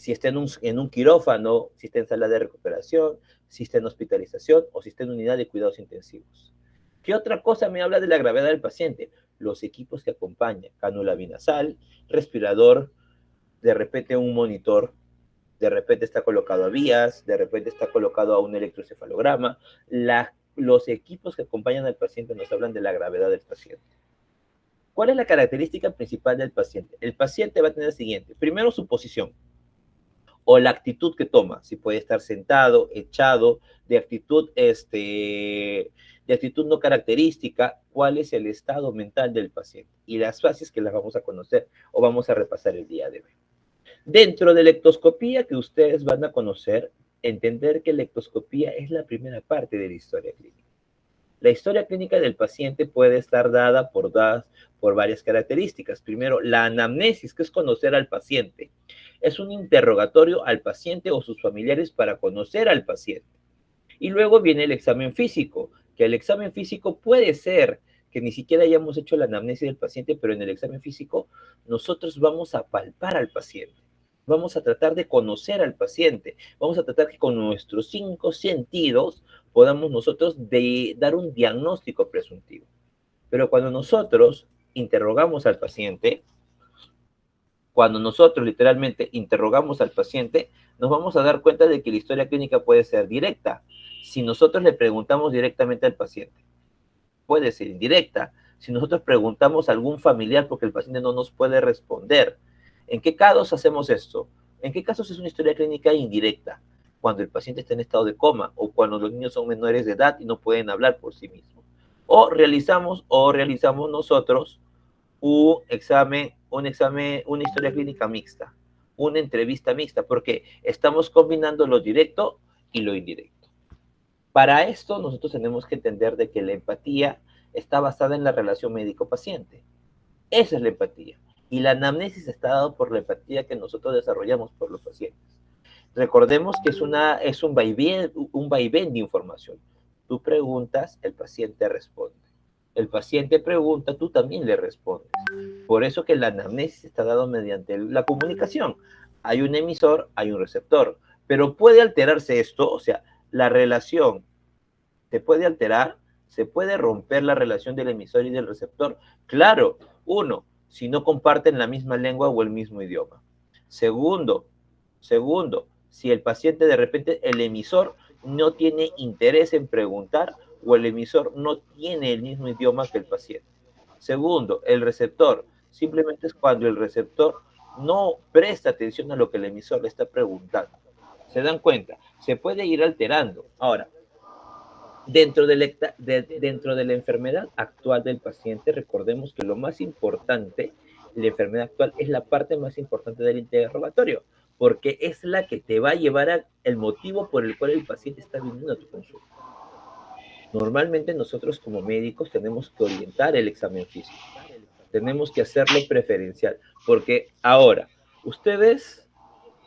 si está en un quirófano, si está en sala de recuperación, si está en hospitalización o si está en unidad de cuidados intensivos. ¿Qué otra cosa me habla de la gravedad del paciente? Los equipos que acompañan, cánula binasal, respirador, de repente un monitor, de repente está colocado a vías, de repente está colocado a un electroencefalograma. Los equipos que acompañan al paciente nos hablan de la gravedad del paciente. ¿Cuál es la característica principal del paciente? El paciente va a tener el siguiente. Primero, su posición o la actitud que toma. Si puede estar sentado, echado, de actitud no característica, cuál es el estado mental del paciente y las fases que las vamos a conocer o vamos a repasar el día de hoy. Dentro de la ectoscopía que ustedes van a conocer, entender que la ectoscopía es la primera parte de la historia clínica. La historia clínica del paciente puede estar dada por varias características. Primero, la anamnesis, que es conocer al paciente. Es un interrogatorio al paciente o sus familiares para conocer al paciente. Y luego viene el examen físico, que el examen físico puede ser que ni siquiera hayamos hecho la anamnesis del paciente, pero en el examen físico nosotros vamos a palpar al paciente. Vamos a tratar de conocer al paciente. Vamos a tratar que con nuestros 5 sentidos podamos nosotros dar un diagnóstico presuntivo. Pero cuando nosotros interrogamos al paciente, cuando nosotros literalmente interrogamos al paciente, nos vamos a dar cuenta de que la historia clínica puede ser directa. Si nosotros le preguntamos directamente al paciente, puede ser indirecta. Si nosotros preguntamos a algún familiar porque el paciente no nos puede responder, ¿en qué casos hacemos esto? ¿En qué casos es una historia clínica indirecta? Cuando el paciente está en estado de coma o cuando los niños son menores de edad y no pueden hablar por sí mismos. O realizamos nosotros una historia clínica mixta, una entrevista mixta, porque estamos combinando lo directo y lo indirecto. Para esto nosotros tenemos que entender de que la empatía está basada en la relación médico-paciente. Esa es la empatía. Y la anamnesis está dada por la empatía que nosotros desarrollamos por los pacientes. Recordemos que es un vaivén de información. Tú preguntas, el paciente responde. El paciente pregunta, tú también le respondes. Por eso que la anamnesis está dada mediante la comunicación. Hay un emisor, hay un receptor. Pero puede alterarse esto, o sea, la relación se puede alterar, se puede romper la relación del emisor y del receptor. Claro, uno, si no comparten la misma lengua o el mismo idioma. Segundo, si el paciente de repente, el emisor no tiene interés en preguntar o el emisor no tiene el mismo idioma que el paciente. Segundo, el receptor. Simplemente es cuando el receptor no presta atención a lo que el emisor le está preguntando. ¿Se dan cuenta? Se puede ir alterando. Ahora, dentro de la enfermedad actual del paciente, recordemos que lo más importante, la enfermedad actual es la parte más importante del interrogatorio, porque es la que te va a llevar al motivo por el cual el paciente está viniendo a tu consulta. Normalmente nosotros como médicos tenemos que orientar el examen físico, tenemos que hacerlo preferencial, porque ahora, ustedes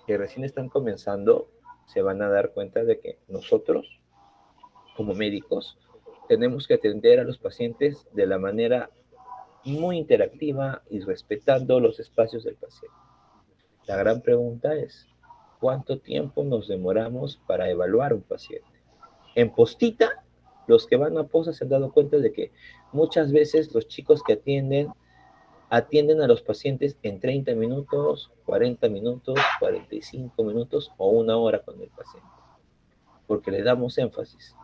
que recién están comenzando, se van a dar cuenta de que nosotros como médicos, tenemos que atender a los pacientes de la manera muy interactiva y respetando los espacios del paciente. La gran pregunta es, ¿cuánto tiempo nos demoramos para evaluar un paciente? En postita, los que van a posta se han dado cuenta de que muchas veces los chicos que atienden a los pacientes en 30 minutos, 40 minutos, 45 minutos o 1 hora con el paciente, porque le damos énfasis.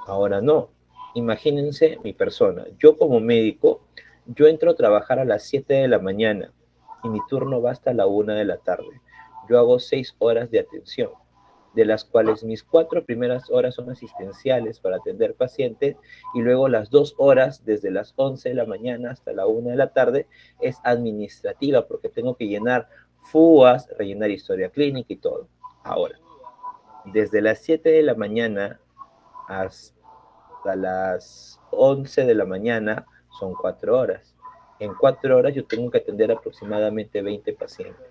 Ahora no. Imagínense mi persona. Yo como médico, yo entro a trabajar a las 7 de la mañana y mi turno va hasta la 1 de la tarde. Yo hago 6 horas de atención, de las cuales mis 4 primeras horas son asistenciales para atender pacientes y luego las 2 horas, desde las 11 de la mañana hasta la 1 de la tarde, es administrativa porque tengo que llenar FUAs, rellenar historia clínica y todo. Ahora, desde las 7 de la mañana hasta las 11 de la mañana son 4 horas. En 4 horas yo tengo que atender aproximadamente 20 pacientes.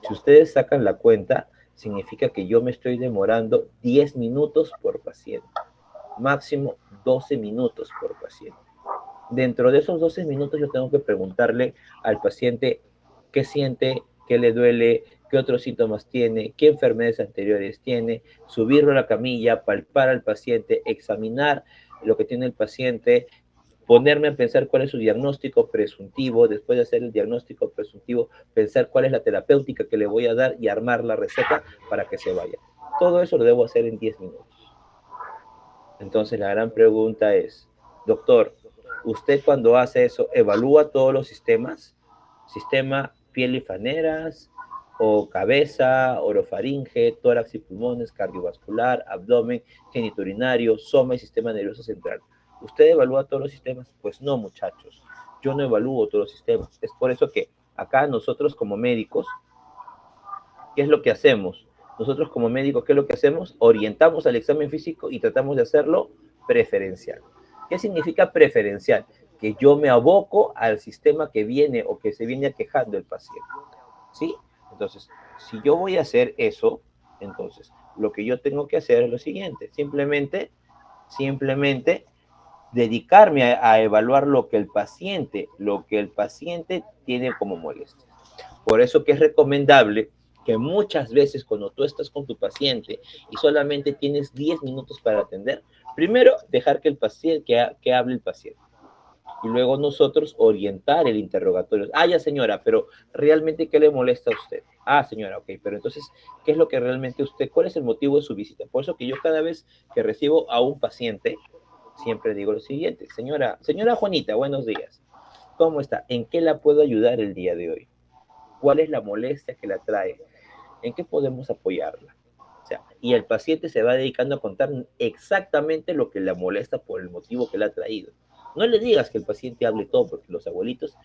Si ustedes sacan la cuenta, significa que yo me estoy demorando 10 minutos por paciente, máximo 12 minutos por paciente. Dentro de esos 12 minutos yo tengo que preguntarle al paciente qué siente, qué le duele, qué otros síntomas tiene, qué enfermedades anteriores tiene, subirlo a la camilla, palpar al paciente, examinar lo que tiene el paciente, ponerme a pensar cuál es su diagnóstico presuntivo, después de hacer el diagnóstico presuntivo, pensar cuál es la terapéutica que le voy a dar y armar la receta para que se vaya. Todo eso lo debo hacer en 10 minutos. Entonces la gran pregunta es, doctor, ¿usted cuando hace eso evalúa todos los sistemas? Sistema piel y faneras, o cabeza, orofaringe, tórax y pulmones, cardiovascular, abdomen, geniturinario, soma y sistema nervioso central. ¿Usted evalúa todos los sistemas? Pues no, muchachos. Yo no evalúo todos los sistemas. Es por eso que acá nosotros como médicos, ¿qué es lo que hacemos? Nosotros como médicos, ¿qué es lo que hacemos? Orientamos al examen físico y tratamos de hacerlo preferencial. ¿Qué significa preferencial? Que yo me aboco al sistema que viene o que se viene quejando el paciente. ¿Sí? Entonces, si yo voy a hacer eso, entonces lo que yo tengo que hacer es lo siguiente, simplemente dedicarme a evaluar lo que el paciente tiene como molestia. Por eso que es recomendable que muchas veces cuando tú estás con tu paciente y solamente tienes 10 minutos para atender, primero dejar que el paciente, que hable el paciente. Y luego nosotros orientar el interrogatorio. Ah, ya señora, pero realmente ¿qué le molesta a usted? Ah, señora, ok, pero entonces, ¿qué es lo que realmente usted, cuál es el motivo de su visita? Por eso que yo cada vez que recibo a un paciente, siempre digo lo siguiente, señora Juanita, buenos días. ¿Cómo está? ¿En qué la puedo ayudar el día de hoy? ¿Cuál es la molestia que la trae? ¿En qué podemos apoyarla? O sea, y el paciente se va dedicando a contar exactamente lo que le molesta por el motivo que le ha traído. No le digas que el paciente hable todo, porque los abuelitos,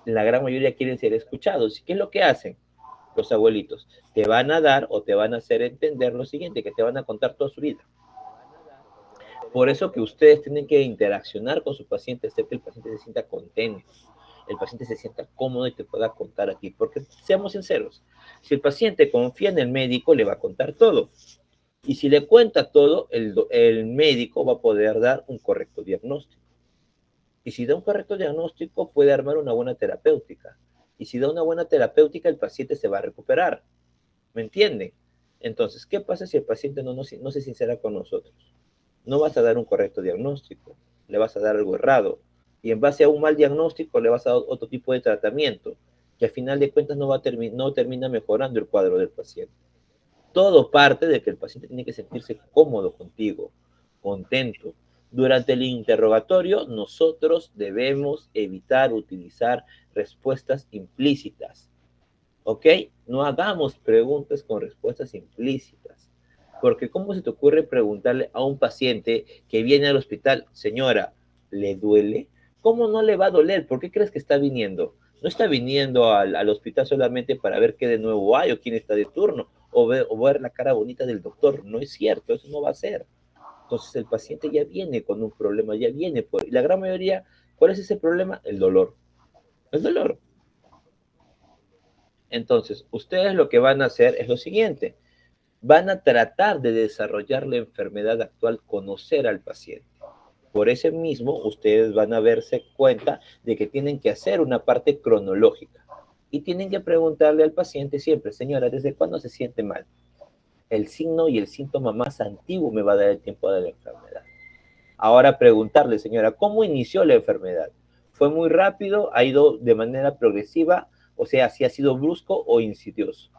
la gran mayoría quieren ser escuchados. ¿Y qué es lo que hacen los abuelitos? Te van a dar o te van a hacer entender lo siguiente, que te van a contar toda su vida. Por eso que ustedes tienen que interaccionar con su paciente, hacer que el paciente se sienta contento, el paciente se sienta cómodo y te pueda contar a ti. Porque seamos sinceros, si el paciente confía en el médico, le va a contar todo. Y si le cuenta todo, el médico va a poder dar un correcto diagnóstico. Y si da un correcto diagnóstico, puede armar una buena terapéutica. Y si da una buena terapéutica, el paciente se va a recuperar. ¿Me entienden? Entonces, ¿qué pasa si el paciente no se sincera con nosotros? No vas a dar un correcto diagnóstico, le vas a dar algo errado. Y en base a un mal diagnóstico, le vas a dar otro tipo de tratamiento, que al final de cuentas no termina mejorando el cuadro del paciente. Todo parte de que el paciente tiene que sentirse cómodo contigo, contento. Durante el interrogatorio, nosotros debemos evitar utilizar respuestas implícitas. ¿Ok? No hagamos preguntas con respuestas implícitas. Porque ¿cómo se te ocurre preguntarle a un paciente que viene al hospital, señora, ¿le duele? ¿Cómo no le va a doler? ¿Por qué crees que está viniendo? No está viniendo al hospital solamente para ver qué de nuevo hay o quién está de turno o ver la cara bonita del doctor. No es cierto, eso no va a ser. Entonces el paciente ya viene con un problema, ya viene por... Y la gran mayoría, ¿cuál es ese problema? El dolor. El dolor. Entonces, ustedes lo que van a hacer es lo siguiente, van a tratar de desarrollar la enfermedad actual, conocer al paciente. Por ese mismo, ustedes van a verse cuenta de que tienen que hacer una parte cronológica y tienen que preguntarle al paciente siempre, señora, ¿desde cuándo se siente mal? El signo y el síntoma más antiguo me va a dar el tiempo de la enfermedad. Ahora preguntarle, señora, ¿cómo inició la enfermedad? ¿Fue muy rápido? ¿Ha ido de manera progresiva? O sea, si ha sido brusco o insidioso.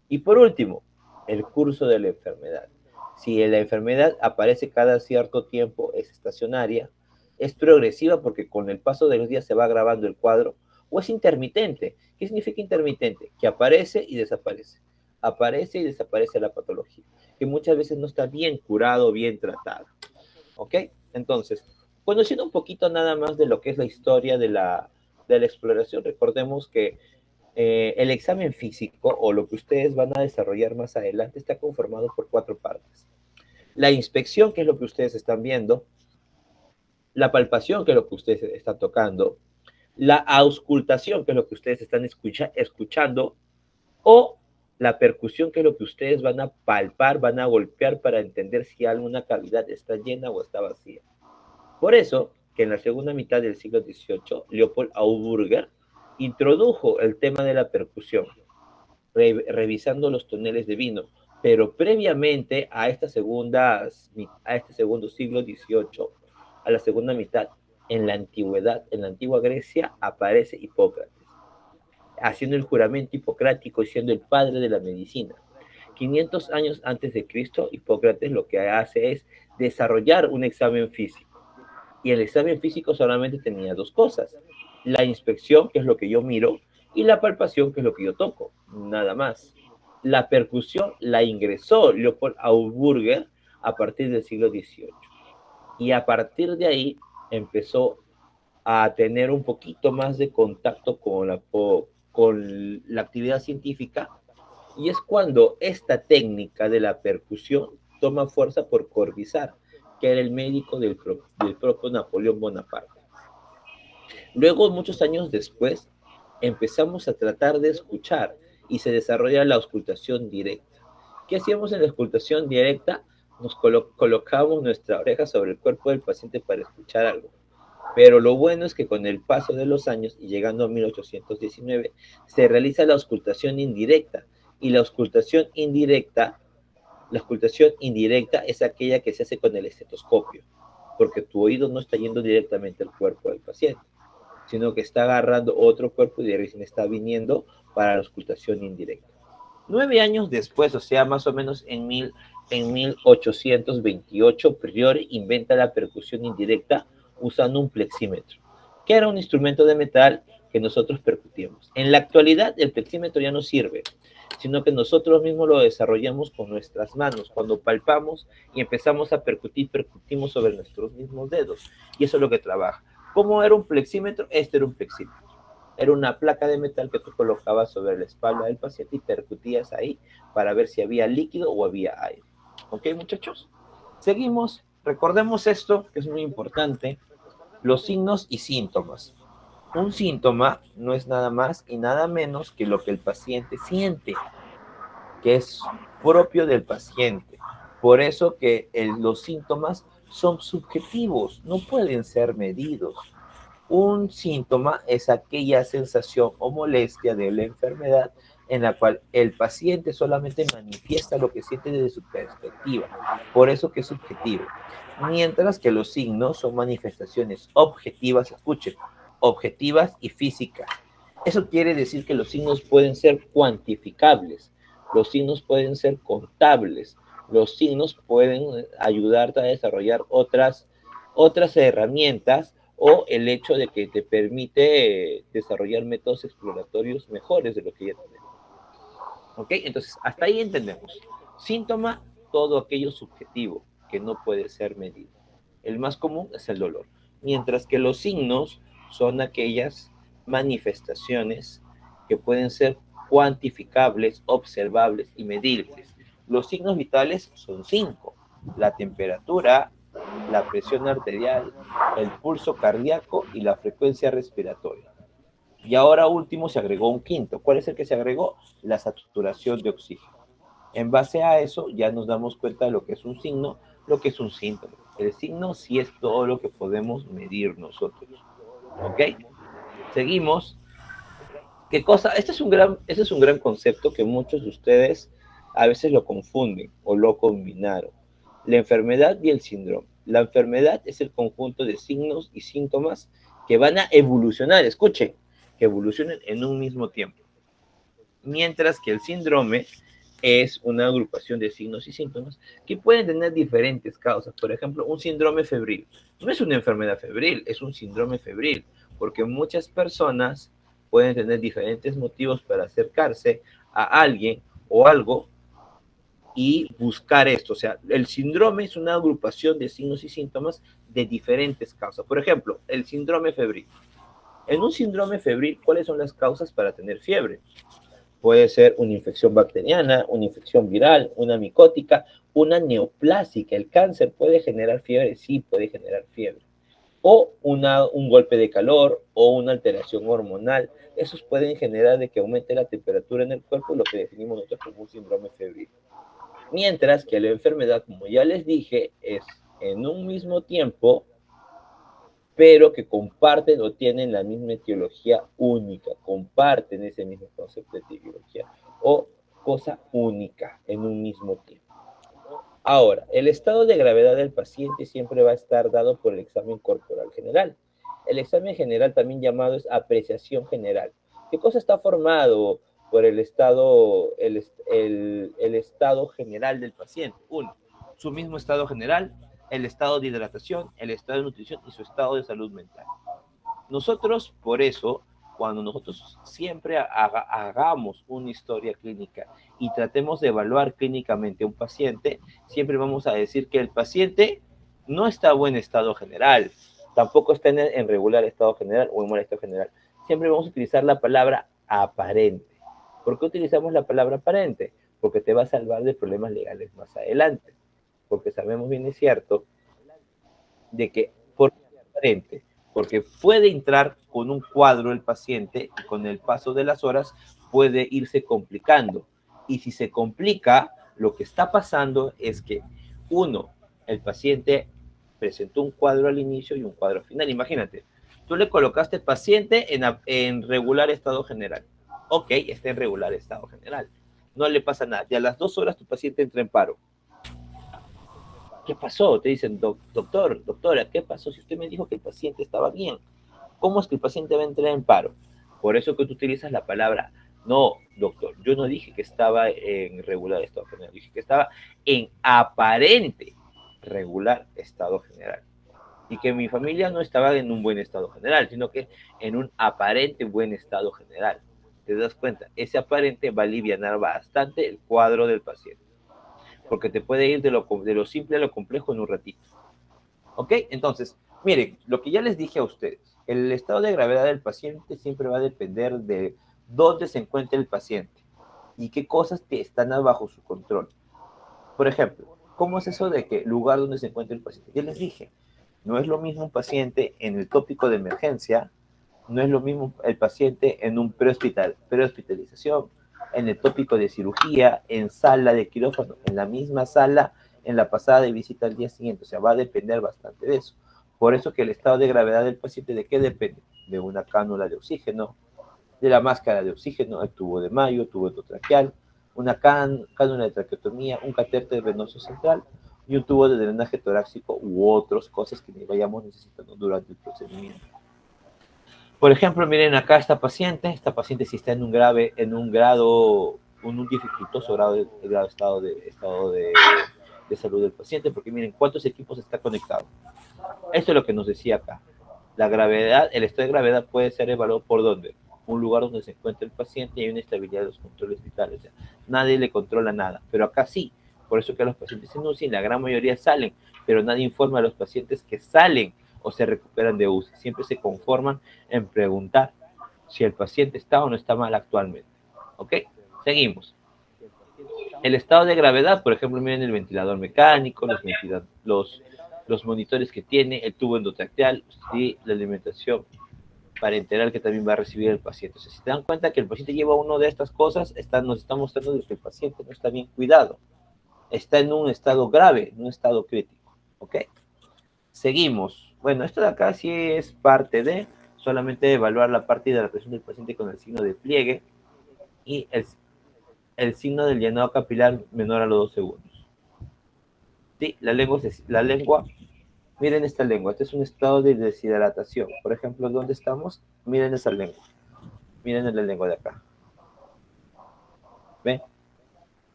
Y por último, el curso de la enfermedad. Si la enfermedad aparece cada cierto tiempo, es estacionaria, es progresiva porque con el paso de los días se va agravando el cuadro, o es intermitente. ¿Qué significa intermitente? Que aparece y desaparece. Aparece y desaparece la patología, que muchas veces no está bien curado, bien tratado. ¿Ok? Entonces, conociendo un poquito nada más de lo que es la historia de la exploración, recordemos que el examen físico o lo que ustedes van a desarrollar más adelante está conformado por cuatro partes. La inspección, que es lo que ustedes están viendo, la palpación, que es lo que ustedes están tocando, la auscultación, que es lo que ustedes están escuchando, o la percusión, que es lo que ustedes van a palpar, van a golpear para entender si alguna cavidad está llena o está vacía. Por eso que en la segunda mitad del siglo XVIII, Leopold Auburger introdujo el tema de la percusión. revisando los toneles de vino. Pero previamente a este segundo siglo XVIII, a la segunda mitad, en la antigüedad, en la antigua Grecia, aparece Hipócrates, haciendo el juramento hipocrático y siendo el padre de la medicina. 500 años antes de Cristo, Hipócrates lo que hace es desarrollar un examen físico. Y el examen físico solamente tenía dos cosas: la inspección, que es lo que yo miro, y la palpación, que es lo que yo toco, nada más. La percusión la ingresó Leopold Auburger a partir del siglo XVIII. Y a partir de ahí empezó a tener un poquito más de contacto con la actividad científica, y es cuando esta técnica de la percusión toma fuerza por Corvisart, que era el médico del propio Napoleón Bonaparte. Luego, muchos años después, empezamos a tratar de escuchar y se desarrolla la auscultación directa. ¿Qué hacíamos en la auscultación directa? Nos colocábamos nuestra oreja sobre el cuerpo del paciente para escuchar algo. Pero lo bueno es que con el paso de los años y llegando a 1819 se realiza la auscultación indirecta. Y la auscultación indirecta es aquella que se hace con el estetoscopio, porque tu oído no está yendo directamente al cuerpo del paciente, sino que está agarrando otro cuerpo y de recién está viniendo para la auscultación indirecta. 9 años después, o sea, más o menos en 1828, Priore inventa la percusión indirecta usando un plexímetro, que era un instrumento de metal que nosotros percutíamos. En la actualidad, el plexímetro ya no sirve, sino que nosotros mismos lo desarrollamos con nuestras manos. Cuando palpamos y empezamos a percutir, percutimos sobre nuestros mismos dedos, y eso es lo que trabaja. ¿Cómo era un plexímetro? Este era un plexímetro. Era una placa de metal que tú colocabas sobre la espalda del paciente y percutías ahí para ver si había líquido o había aire. ¿Ok, muchachos? Seguimos. Recordemos esto, que es muy importante: los signos y síntomas. Un síntoma no es nada más y nada menos que lo que el paciente siente, que es propio del paciente. Por eso que los síntomas son subjetivos, no pueden ser medidos. Un síntoma es aquella sensación o molestia de la enfermedad en la cual el paciente solamente manifiesta lo que siente desde su perspectiva. Por eso que es subjetivo. Mientras que los signos son manifestaciones objetivas, escuchen, objetivas y físicas. Eso quiere decir que los signos pueden ser cuantificables, los signos pueden ser contables, los signos pueden ayudarte a desarrollar otras herramientas, o el hecho de que te permite desarrollar métodos exploratorios mejores de lo que ya tenemos. ¿Ok? Entonces, hasta ahí entendemos. Síntoma, todo aquello subjetivo que no puede ser medido. El más común es el dolor. Mientras que los signos son aquellas manifestaciones que pueden ser cuantificables, observables y medibles. Los signos vitales son 5: la temperatura, la presión arterial, el pulso cardíaco y la frecuencia respiratoria. Y ahora último se agregó un quinto. ¿Cuál es el que se agregó? La saturación de oxígeno. En base a eso ya nos damos cuenta de lo que es un signo, lo que es un síntoma. El signo sí es todo lo que podemos medir nosotros. ¿Ok? Seguimos. ¿Qué cosa? Este es un gran concepto que muchos de ustedes a veces lo confunden o lo combinaron. La enfermedad y el síndrome. La enfermedad es el conjunto de signos y síntomas que van a evolucionar, escuchen, que evolucionen en un mismo tiempo. Mientras que el síndrome es una agrupación de signos y síntomas que pueden tener diferentes causas. Por ejemplo, un síndrome febril no es una enfermedad febril, es un síndrome febril, porque muchas personas pueden tener diferentes motivos para acercarse a alguien o algo y buscar esto. O sea, el síndrome es una agrupación de signos y síntomas de diferentes causas. Por ejemplo, el síndrome febril. En un síndrome febril, ¿cuáles son las causas para tener fiebre? Puede ser una infección bacteriana, una infección viral, una micótica, una neoplásica. El cáncer puede generar fiebre, sí puede generar fiebre. O un golpe de calor o una alteración hormonal. Esos pueden generar de que aumente la temperatura en el cuerpo, lo que definimos nosotros como un síndrome febril. Mientras que la enfermedad, como ya les dije, es en un mismo tiempo, pero que comparten o tienen la misma etiología única, comparten ese mismo concepto de etiología o cosa única en un mismo tiempo. Ahora, el estado de gravedad del paciente siempre va a estar dado por el examen corporal general. El examen general, también llamado es apreciación general. ¿Qué cosa está formado por el estado, el estado general del paciente? Uno, su mismo estado general, el estado de hidratación, el estado de nutrición y su estado de salud mental. Nosotros, por eso, cuando nosotros siempre hagamos una historia clínica y tratemos de evaluar clínicamente a un paciente, siempre vamos a decir que el paciente no está en buen estado general, tampoco está en regular estado general o en mal estado general. Siempre vamos a utilizar la palabra aparente. ¿Por qué utilizamos la palabra aparente? Porque te va a salvar de problemas legales más adelante. Porque sabemos bien, es cierto, de que por aparente, porque puede entrar con un cuadro el paciente y con el paso de las horas puede irse complicando. Y si se complica, lo que está pasando es que, uno, el paciente presentó un cuadro al inicio y un cuadro al final. Imagínate, tú le colocaste paciente en regular estado general. Ok, está en regular estado general. No le pasa nada. Y a las 2 horas tu paciente entra en paro. ¿Qué pasó? Te dicen, doctor, doctora, ¿qué pasó? Si usted me dijo que el paciente estaba bien, ¿cómo es que el paciente va a entrar en paro? Por eso que tú utilizas la palabra, no, doctor, yo no dije que estaba en regular estado general, dije que estaba en aparente regular estado general. Y que mi familia no estaba en un buen estado general, sino que en un aparente buen estado general. ¿Te das cuenta? Ese aparente va a aliviar bastante el cuadro del paciente, porque te puede ir de lo simple a lo complejo en un ratito. ¿Ok? Entonces, miren, lo que ya les dije a ustedes, el estado de gravedad del paciente siempre va a depender de dónde se encuentra el paciente y qué cosas que están bajo su control. Por ejemplo, ¿cómo es eso de que lugar donde se encuentra el paciente? Ya les dije, no es lo mismo un paciente en el tópico de emergencia, no es lo mismo el paciente en un prehospitalización, en el tópico de cirugía, en sala de quirófano, en la misma sala, en la pasada de visita al día siguiente. O sea, va a depender bastante de eso. Por eso que el estado de gravedad del paciente, ¿de qué depende? De una cánula de oxígeno, de la máscara de oxígeno, el tubo de Mayo, tubo endotraqueal, una cánula de traqueotomía, un catéter venoso central y un tubo de drenaje torácico u otras cosas que vayamos necesitando durante el procedimiento. Por ejemplo, miren acá esta paciente sí está en un grado, un dificultoso estado de salud del paciente, porque miren cuántos equipos está conectado. Esto es lo que nos decía acá. La gravedad, el estado de gravedad puede ser evaluado por dónde. Un lugar donde se encuentra el paciente y hay una estabilidad de los controles vitales. O sea, nadie le controla nada, pero acá sí. Por eso que los pacientes se anuncian, la gran mayoría salen, pero nadie informa a los pacientes que salen o se recuperan de UCI. Siempre se conforman en preguntar si el paciente está o no está mal actualmente. ¿Ok? Seguimos. El estado de gravedad, por ejemplo, miren el ventilador mecánico, los monitores que tiene, el tubo endotraqueal y la alimentación parenteral que también va a recibir el paciente. O sea, si te dan cuenta que el paciente lleva una de estas cosas, nos está mostrando que el paciente no está bien cuidado. Está en un estado grave, en un estado crítico. ¿Ok? Seguimos. Bueno, esto de acá sí es parte de solamente evaluar la parte de la presión del paciente con el signo de pliegue y el signo del llenado capilar menor a los 2 segundos. Sí, la lengua, miren esta lengua, este es un estado de deshidratación. Por ejemplo, ¿dónde estamos? Miren esa lengua. Miren la lengua de acá. ¿Ven?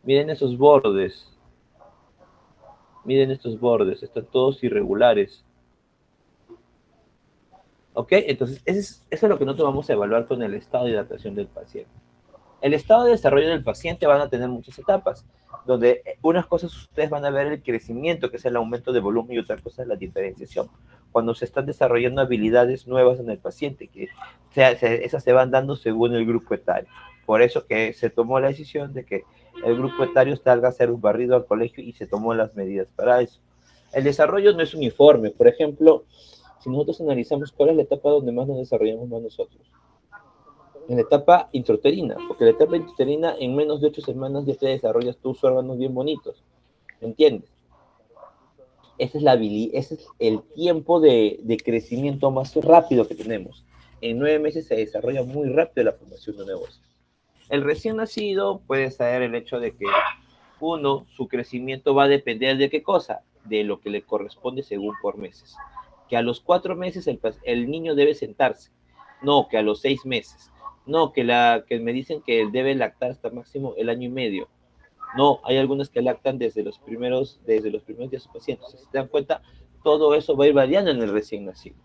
Miren esos bordes. Miren estos bordes, están todos irregulares. ¿Ok? Entonces, eso es lo que nosotros vamos a evaluar con el estado de hidratación del paciente. El estado de desarrollo del paciente van a tener muchas etapas, donde unas cosas ustedes van a ver el crecimiento, que es el aumento de volumen, y otra cosa es la diferenciación. Cuando se están desarrollando habilidades nuevas en el paciente, que esas se van dando según el grupo etario. Por eso que se tomó la decisión de que el grupo etario salga a hacer un barrido al colegio y se tomó las medidas para eso. El desarrollo no es uniforme. Por ejemplo, si nosotros analizamos cuál es la etapa donde más nos desarrollamos más nosotros, en la etapa intrauterina, porque la etapa intrauterina en menos de 8 semanas ya te desarrollas tus órganos bien bonitos, ¿entiendes? Ese es el tiempo de crecimiento más rápido que tenemos. En 9 meses se desarrolla muy rápido la formación de nuevos. El recién nacido puede ser el hecho de que uno, su crecimiento va a depender de qué cosa, de lo que le corresponde según por meses. Que a los 4 meses el niño debe sentarse, no que a los 6 meses, no que me dicen que él debe lactar hasta máximo el año y medio. No, hay algunas que lactan desde los primeros días de su paciente. Si se dan cuenta, todo eso va a ir variando en el recién nacido.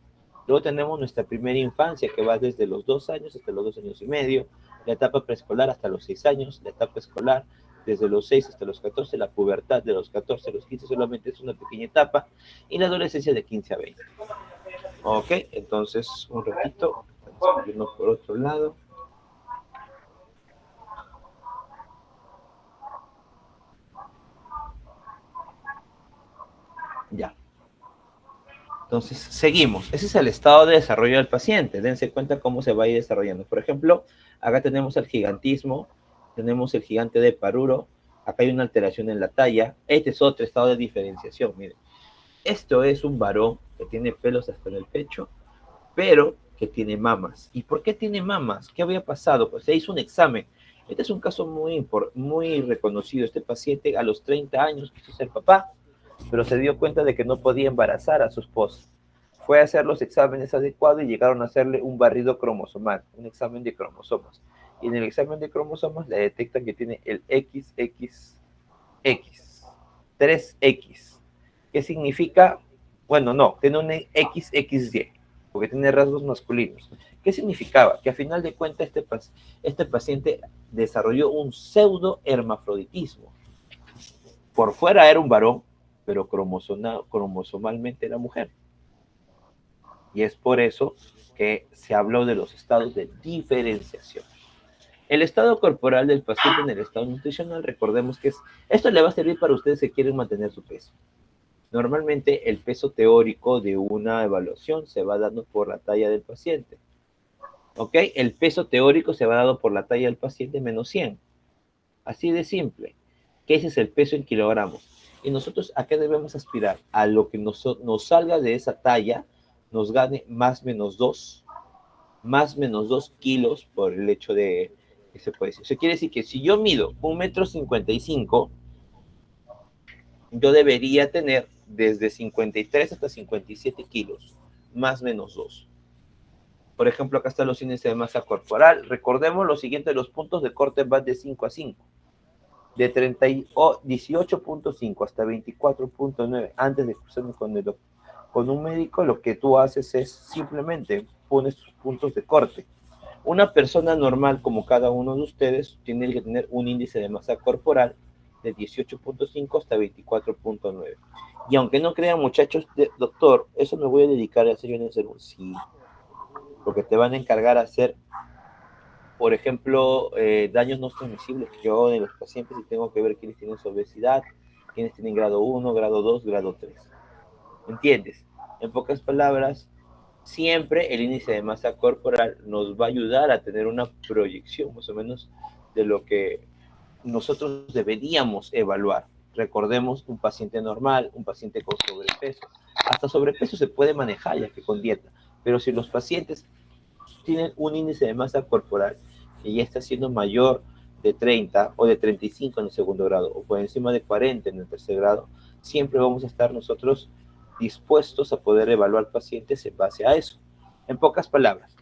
Luego tenemos nuestra primera infancia, que va desde los 2 años hasta los 2 años y medio, la etapa preescolar hasta los 6 años, la etapa escolar desde los 6 hasta los 14, la pubertad de los 14 a los 15 solamente es una pequeña etapa, y la adolescencia de 15 a 20. Ok, entonces, un ratito, estamos viendo por otro lado. Ya. Entonces, seguimos. Ese es el estado de desarrollo del paciente. Dense cuenta cómo se va a ir desarrollando. Por ejemplo, acá tenemos el gigantismo, tenemos el gigante de Paruro, acá hay una alteración en la talla. Este es otro estado de diferenciación. Miren, esto es un varón que tiene pelos hasta en el pecho, pero que tiene mamas. ¿Y por qué tiene mamas? ¿Qué había pasado? Pues se hizo un examen. Este es un caso muy reconocido. Este paciente a los 30 años quiso ser papá, pero se dio cuenta de que no podía embarazar a su esposa. Fue a hacer los exámenes adecuados y llegaron a hacerle un barrido cromosomal, un examen de cromosomas. Y en el examen de cromosomas le detectan que tiene el XXX, 3X. ¿Qué significa? Bueno, no, tiene un XXY, porque tiene rasgos masculinos. ¿Qué significaba? Que a final de cuentas este paciente desarrolló un pseudo hermafroditismo. Por fuera era un varón, pero cromosomalmente era mujer. Y es por eso que se habló de los estados de diferenciación. El estado corporal del paciente en el estado nutricional, recordemos que esto le va a servir para ustedes que quieren mantener su peso. Normalmente el peso teórico de una evaluación se va dando por la talla del paciente. ¿Ok? El peso teórico se va dando por la talla del paciente menos 100. Así de simple. Que ese es el peso en kilogramos. Y nosotros, ¿a qué debemos aspirar? A lo que nos salga de esa talla, nos gane más menos 2 kilos por el hecho de que se puede decir. Eso quiere decir que si yo mido 1,55 m, yo debería tener desde 53 hasta 57 kilos, más menos 2. Por ejemplo, acá están los índices de masa corporal. Recordemos lo siguiente, los puntos de corte van de 5 a 5. De 18.5 hasta 24.9, antes de cruzarme con un médico, lo que tú haces es simplemente pones tus puntos de corte. Una persona normal como cada uno de ustedes tiene que tener un índice de masa corporal de 18.5 hasta 24.9. Y aunque no crean, muchachos, doctor, eso me voy a dedicar a hacer yo en el cerebro. Sí, porque te van a encargar a hacer, por ejemplo, daños no transmisibles yo de los pacientes, y tengo que ver quiénes tienen obesidad, quiénes tienen grado 1, grado 2, grado 3. ¿Entiendes? En pocas palabras, siempre el índice de masa corporal nos va a ayudar a tener una proyección más o menos de lo que nosotros deberíamos evaluar. Recordemos un paciente normal, un paciente con sobrepeso. Hasta sobrepeso se puede manejar ya que con dieta, pero si los pacientes tienen un índice de masa corporal que ya está siendo mayor de 30 o de 35 en el segundo grado o por encima de 40 en el tercer grado, siempre vamos a estar nosotros dispuestos a poder evaluar pacientes en base a eso. En pocas palabras,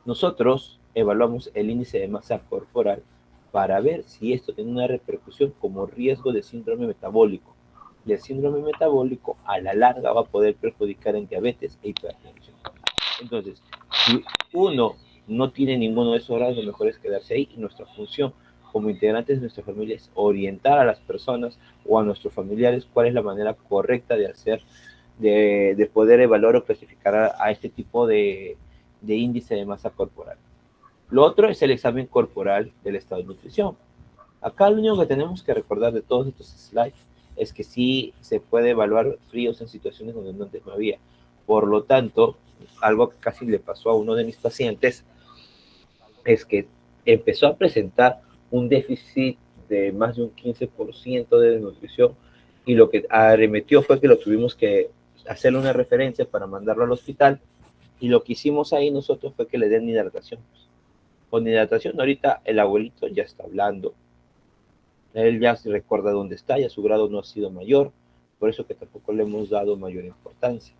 nosotros evaluamos el índice de masa corporal para ver si esto tiene una repercusión como riesgo de síndrome metabólico. Y el síndrome metabólico a la larga va a poder perjudicar en diabetes e hipertensión. Entonces, si uno no tiene ninguno de esos grados, lo mejor es quedarse ahí, y nuestra función como integrantes de nuestra familia es orientar a las personas o a nuestros familiares cuál es la manera correcta de hacer, de poder evaluar o clasificar a este tipo de índice de masa corporal. Lo otro es el examen corporal del estado de nutrición. Acá lo único que tenemos que recordar de todos estos slides es que sí se puede evaluar fríos en situaciones donde antes no había. Por lo tanto, algo que casi le pasó a uno de mis pacientes es que empezó a presentar un déficit de más de un 15% de desnutrición, y lo que arremetió fue que lo tuvimos que hacerle una referencia para mandarlo al hospital, y lo que hicimos ahí nosotros fue que le den hidratación. Con hidratación, ahorita el abuelito ya está hablando. Él ya se recuerda dónde está, ya su grado no ha sido mayor, por eso que tampoco le hemos dado mayor importancia.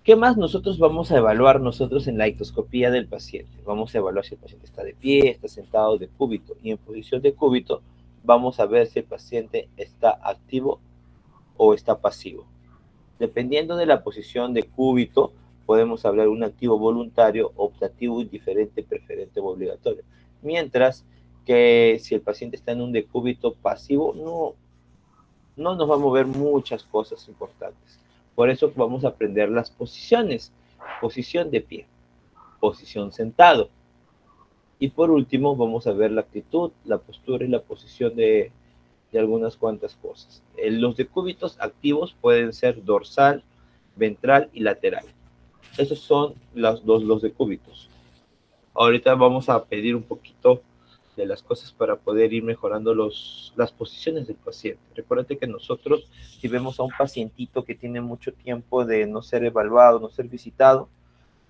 ¿Qué más nosotros vamos a evaluar nosotros en la ictoscopía del paciente? Vamos a evaluar si el paciente está de pie, está sentado de cúbito, y en posición de cúbito vamos a ver si el paciente está activo o está pasivo. Dependiendo de la posición de cúbito, podemos hablar de un activo voluntario, optativo, indiferente, preferente o obligatorio. Mientras que si el paciente está en un decúbito pasivo, no nos va a mover muchas cosas importantes. Por eso vamos a aprender las posiciones. Posición de pie, posición sentado. Y por último vamos a ver la actitud, la postura y la posición de algunas cuantas cosas. Los decúbitos activos pueden ser dorsal, ventral y lateral. Esos son los decúbitos. Ahorita vamos a pedir un poquito de las cosas para poder ir mejorando las posiciones del paciente. Recuérdate que nosotros, si vemos a un pacientito que tiene mucho tiempo de no ser evaluado, no ser visitado,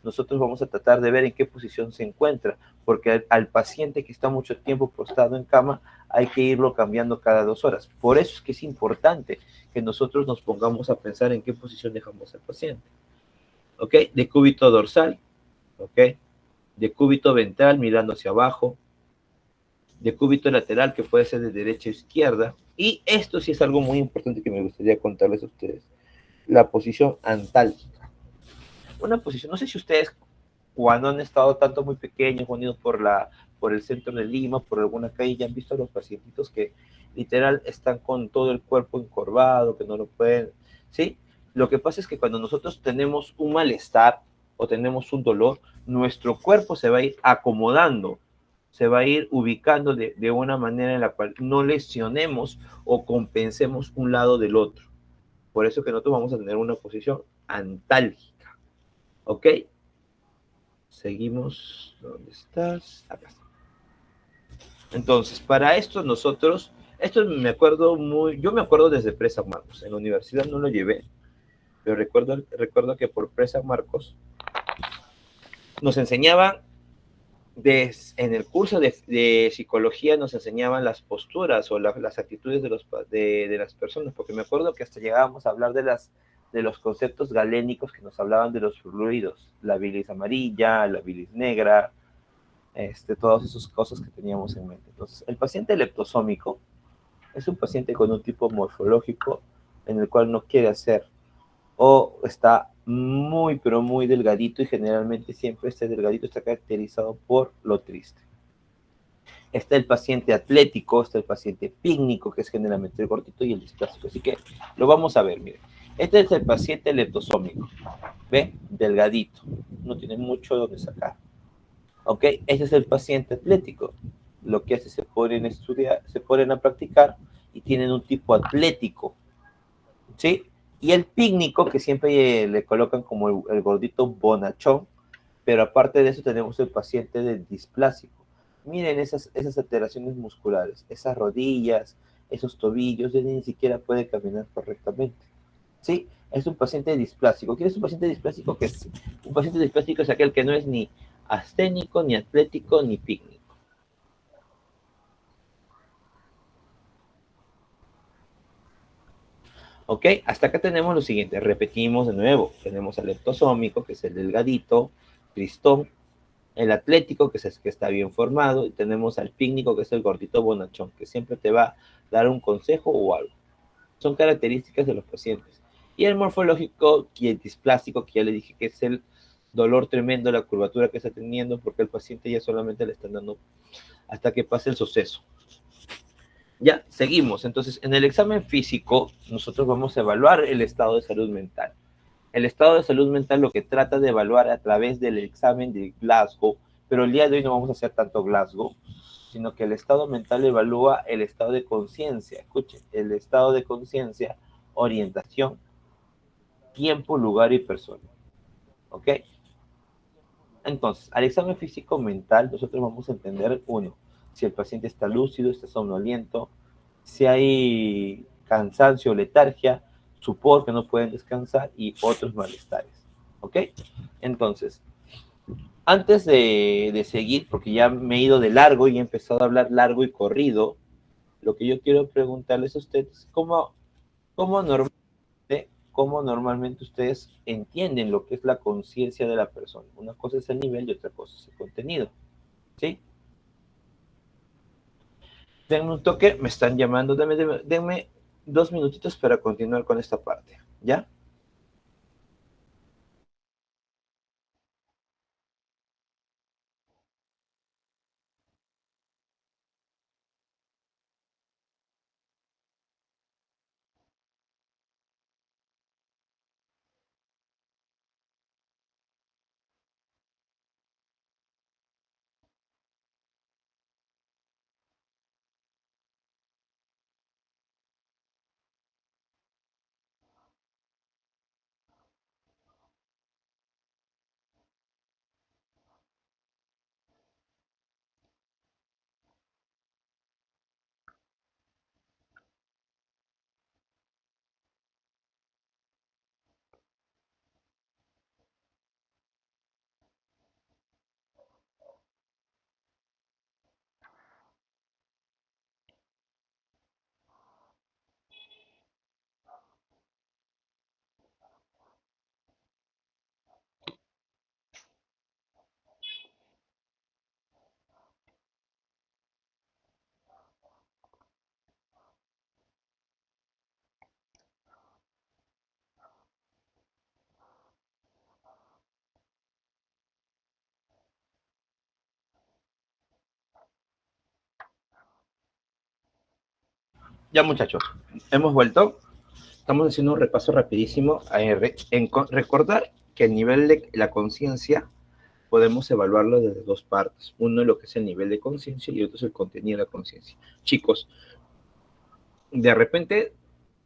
nosotros vamos a tratar de ver en qué posición se encuentra, porque al paciente que está mucho tiempo postrado en cama hay que irlo cambiando cada 2 horas. Por eso es que es importante que nosotros nos pongamos a pensar en qué posición dejamos al paciente. ¿Ok? Decúbito dorsal, ¿ok? Decúbito ventral mirando hacia abajo, decúbito lateral que puede ser de derecha a izquierda, y esto sí es algo muy importante que me gustaría contarles a ustedes, la posición antálgica. Una posición, no sé si ustedes cuando han estado tanto muy pequeños, unidos por el centro de Lima, por alguna calle, ya han visto a los pacientitos que literal están con todo el cuerpo encorvado, que no lo pueden, ¿sí? Lo que pasa es que cuando nosotros tenemos un malestar o tenemos un dolor, nuestro cuerpo se va a ir acomodando, se va a ir ubicando de una manera en la cual no lesionemos o compensemos un lado del otro. Por eso que nosotros vamos a tener una posición antálgica, ¿ok? Seguimos. ¿Dónde estás? Acá está. Entonces, para esto nosotros, esto me acuerdo muy, yo me acuerdo desde Presa Marcos, en la universidad no lo llevé, pero recuerdo que por Presa Marcos nos enseñaban, en el curso de psicología nos enseñaban las posturas o las actitudes de las personas, porque me acuerdo que hasta llegábamos a hablar de los conceptos galénicos que nos hablaban de los fluidos, la bilis amarilla, la bilis negra, todas esas cosas que teníamos en mente. Entonces, el paciente leptosómico es un paciente con un tipo morfológico en el cual no quiere hacer o está muy, pero muy delgadito, y generalmente siempre este delgadito está caracterizado por lo triste. Está el paciente atlético, está el paciente pícnico, que es generalmente el gordito, y el displásico. Así que lo vamos a ver, miren. Este es el paciente leptosómico. ¿Ve? Delgadito. No tiene mucho donde sacar. ¿Ok? Ese es el paciente atlético. Lo que hace, se ponen a estudiar, se ponen a practicar y tienen un tipo atlético, ¿sí? Y el pícnico, que siempre le colocan como el gordito bonachón, pero aparte de eso tenemos el paciente del displásico. Miren esas alteraciones musculares, esas rodillas, esos tobillos, él ni siquiera puede caminar correctamente, ¿sí? Es un paciente displásico. ¿Quién es un paciente displásico? Que es un paciente displásico es aquel que no es ni asténico, ni atlético, ni pícnico. ¿Ok? Hasta acá tenemos lo siguiente. Repetimos de nuevo. Tenemos al leptosómico, que es el delgadito, tristón. El atlético, que es el que está bien formado. Y tenemos al pícnico, que es el gordito bonachón, que siempre te va a dar un consejo o algo. Son características de los pacientes. Y el morfológico y el displástico, que ya le dije que es el dolor tremendo, la curvatura que está teniendo, porque el paciente ya solamente le están dando hasta que pase el suceso. Ya, seguimos. Entonces, en el examen físico, nosotros vamos a evaluar el estado de salud mental. El estado de salud mental lo que trata de evaluar a través del examen de Glasgow, pero el día de hoy no vamos a hacer tanto Glasgow, sino que el estado mental evalúa el estado de conciencia. Escuchen, el estado de conciencia, orientación, tiempo, lugar y persona. ¿Ok? Entonces, al examen físico mental, nosotros vamos a entender, uno, si el paciente está lúcido, está somnoliento, si hay cansancio, letargia, supor que no pueden descansar y otros malestares. ¿Ok? Entonces, Antes de seguir, porque ya me he ido de largo y he empezado a hablar largo y corrido, lo que yo quiero preguntarles a ustedes, cómo, cómo normalmente ustedes entienden lo que es la conciencia de la persona? Una cosa es el nivel y otra cosa es el contenido, ¿sí? Denme un toque, me están llamando, denme 2 minutitos para continuar con esta parte, ¿ya? Ya muchachos, hemos vuelto. Estamos haciendo un repaso rapidísimo recordar que el nivel de la conciencia podemos evaluarlo desde dos partes. Uno es lo que es el nivel de conciencia y otro es el contenido de la conciencia. Chicos, de repente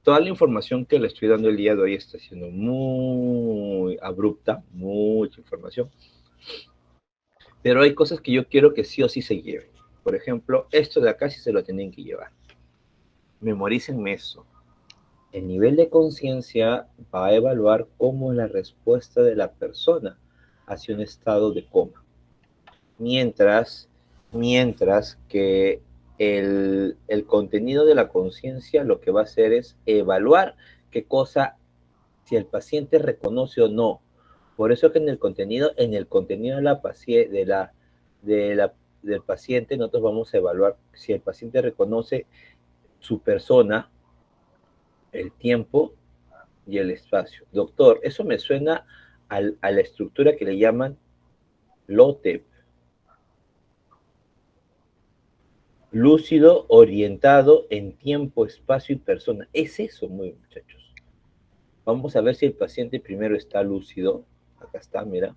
toda la información que le estoy dando el día de hoy está siendo muy abrupta, mucha información, pero hay cosas que yo quiero que sí o sí se lleven. Por ejemplo, esto de acá sí se lo tienen que llevar. Memorícenme eso. El nivel de conciencia va a evaluar cómo es la respuesta de la persona hacia un estado de coma. Mientras que el contenido de la conciencia lo que va a hacer es evaluar qué cosa, si el paciente reconoce o no. Por eso que en el contenido de de la, del paciente, nosotros vamos a evaluar si el paciente reconoce su persona, el tiempo y el espacio. Doctor, eso me suena a la estructura que le llaman LOTEP, lúcido, orientado en tiempo, espacio y persona. Es eso, muy muchachos. Vamos a ver si el paciente primero está lúcido. Acá está, mira.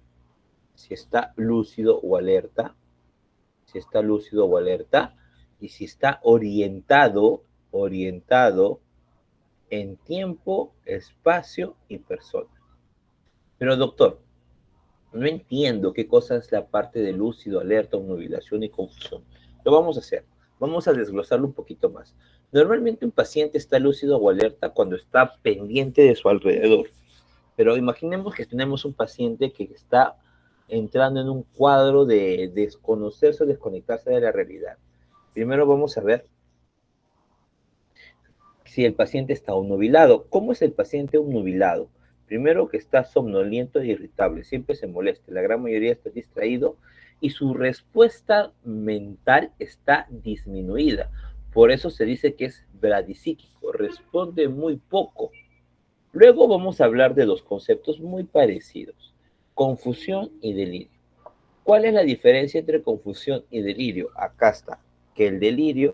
Si está lúcido o alerta. Si está lúcido o alerta. Y si está orientado en tiempo, espacio y persona. Pero doctor, no entiendo qué cosa es la parte de lúcido, alerta, obnubilación y confusión. Lo vamos a hacer. Vamos a desglosarlo un poquito más. Normalmente un paciente está lúcido o alerta cuando está pendiente de su alrededor. Pero imaginemos que tenemos un paciente que está entrando en un cuadro de desconocerse o desconectarse de la realidad. Primero vamos a ver si el paciente está obnubilado. ¿Cómo es el paciente obnubilado? Primero que está somnoliento e irritable, siempre se molesta, la gran mayoría está distraído y su respuesta mental está disminuida. Por eso se dice que es bradisíquico, responde muy poco. Luego vamos a hablar de dos conceptos muy parecidos, confusión y delirio. ¿Cuál es la diferencia entre confusión y delirio? Acá está, que el delirio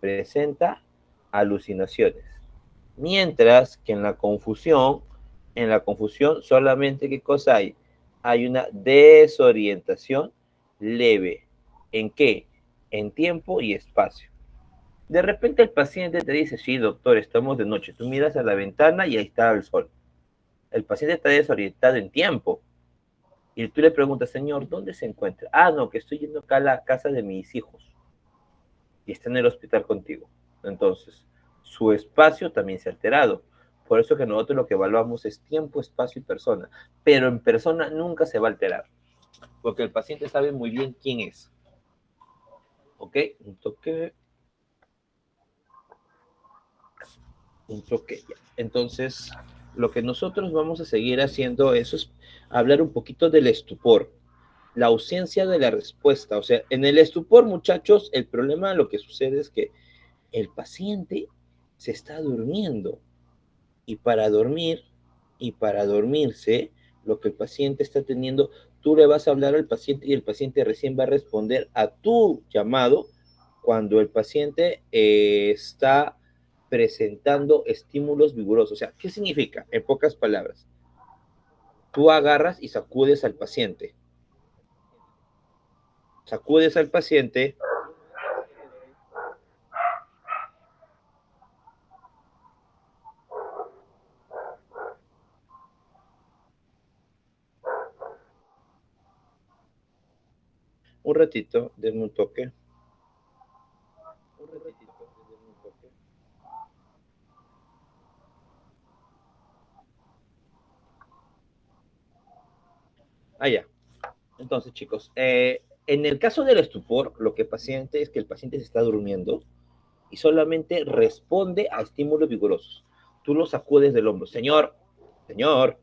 presenta alucinaciones, mientras que en la confusión solamente ¿qué cosa hay? Hay una desorientación leve. ¿En qué? En tiempo y espacio. De repente el paciente te dice, sí, doctor, estamos de noche. Tú miras a la ventana y ahí está el sol. El paciente está desorientado en tiempo. Y tú le preguntas, señor, ¿dónde se encuentra? Ah, no, que estoy yendo acá a la casa de mis hijos y está en el hospital contigo. Entonces, su espacio también se ha alterado. Por eso que nosotros lo que evaluamos es tiempo, espacio y persona. Pero en persona nunca se va a alterar. porque el paciente sabe muy bien quién es. ¿Ok? Un toque, un toque. Entonces, lo que nosotros vamos a seguir haciendo eso es hablar un poquito del estupor, la ausencia de la respuesta. O sea, en el estupor, muchachos, el problema lo que sucede es que el paciente se está durmiendo y para dormir y para dormirse, lo que el paciente está teniendo, tú le vas a hablar al paciente y el paciente recién va a responder a tu llamado cuando el paciente está presentando estímulos vigorosos. O sea, ¿qué significa? En pocas palabras, tú agarras y sacudes al paciente, un ratito, denme un toque. Ah, ya. Entonces, chicos, en el caso del estupor, lo que paciente es que el paciente se está durmiendo y solamente responde a estímulos vigorosos. Tú lo sacudes del hombro, señor, señor,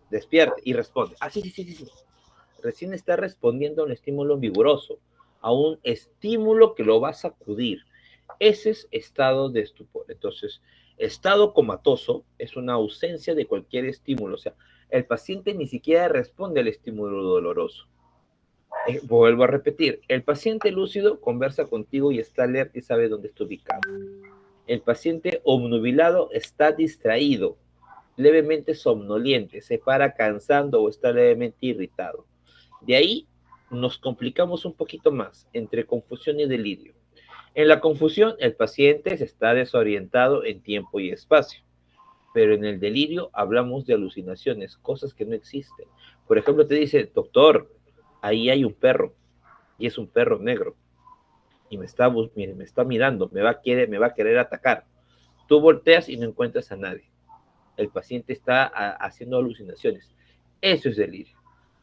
despierte y responde. Ah, sí, sí, sí, sí, sí. Recién está respondiendo a un estímulo vigoroso, a un estímulo que lo va a sacudir. Ese es estado de estupor. Entonces, estado comatoso es una ausencia de cualquier estímulo. O sea, el paciente ni siquiera responde al estímulo doloroso. Vuelvo a repetir, el paciente lúcido conversa contigo y está alerta y sabe dónde está ubicado. El paciente obnubilado está distraído, levemente somnoliente, se para cansando o está levemente irritado. De ahí nos complicamos un poquito más entre confusión y delirio. En la confusión, el paciente se está desorientado en tiempo y espacio, pero en el delirio hablamos de alucinaciones, cosas que no existen. Por ejemplo, te dice, doctor, ahí hay un perro y es un perro negro y me está mirando, me va a querer atacar. Tú volteas y no encuentras a nadie. El paciente está haciendo alucinaciones. Eso es delirio.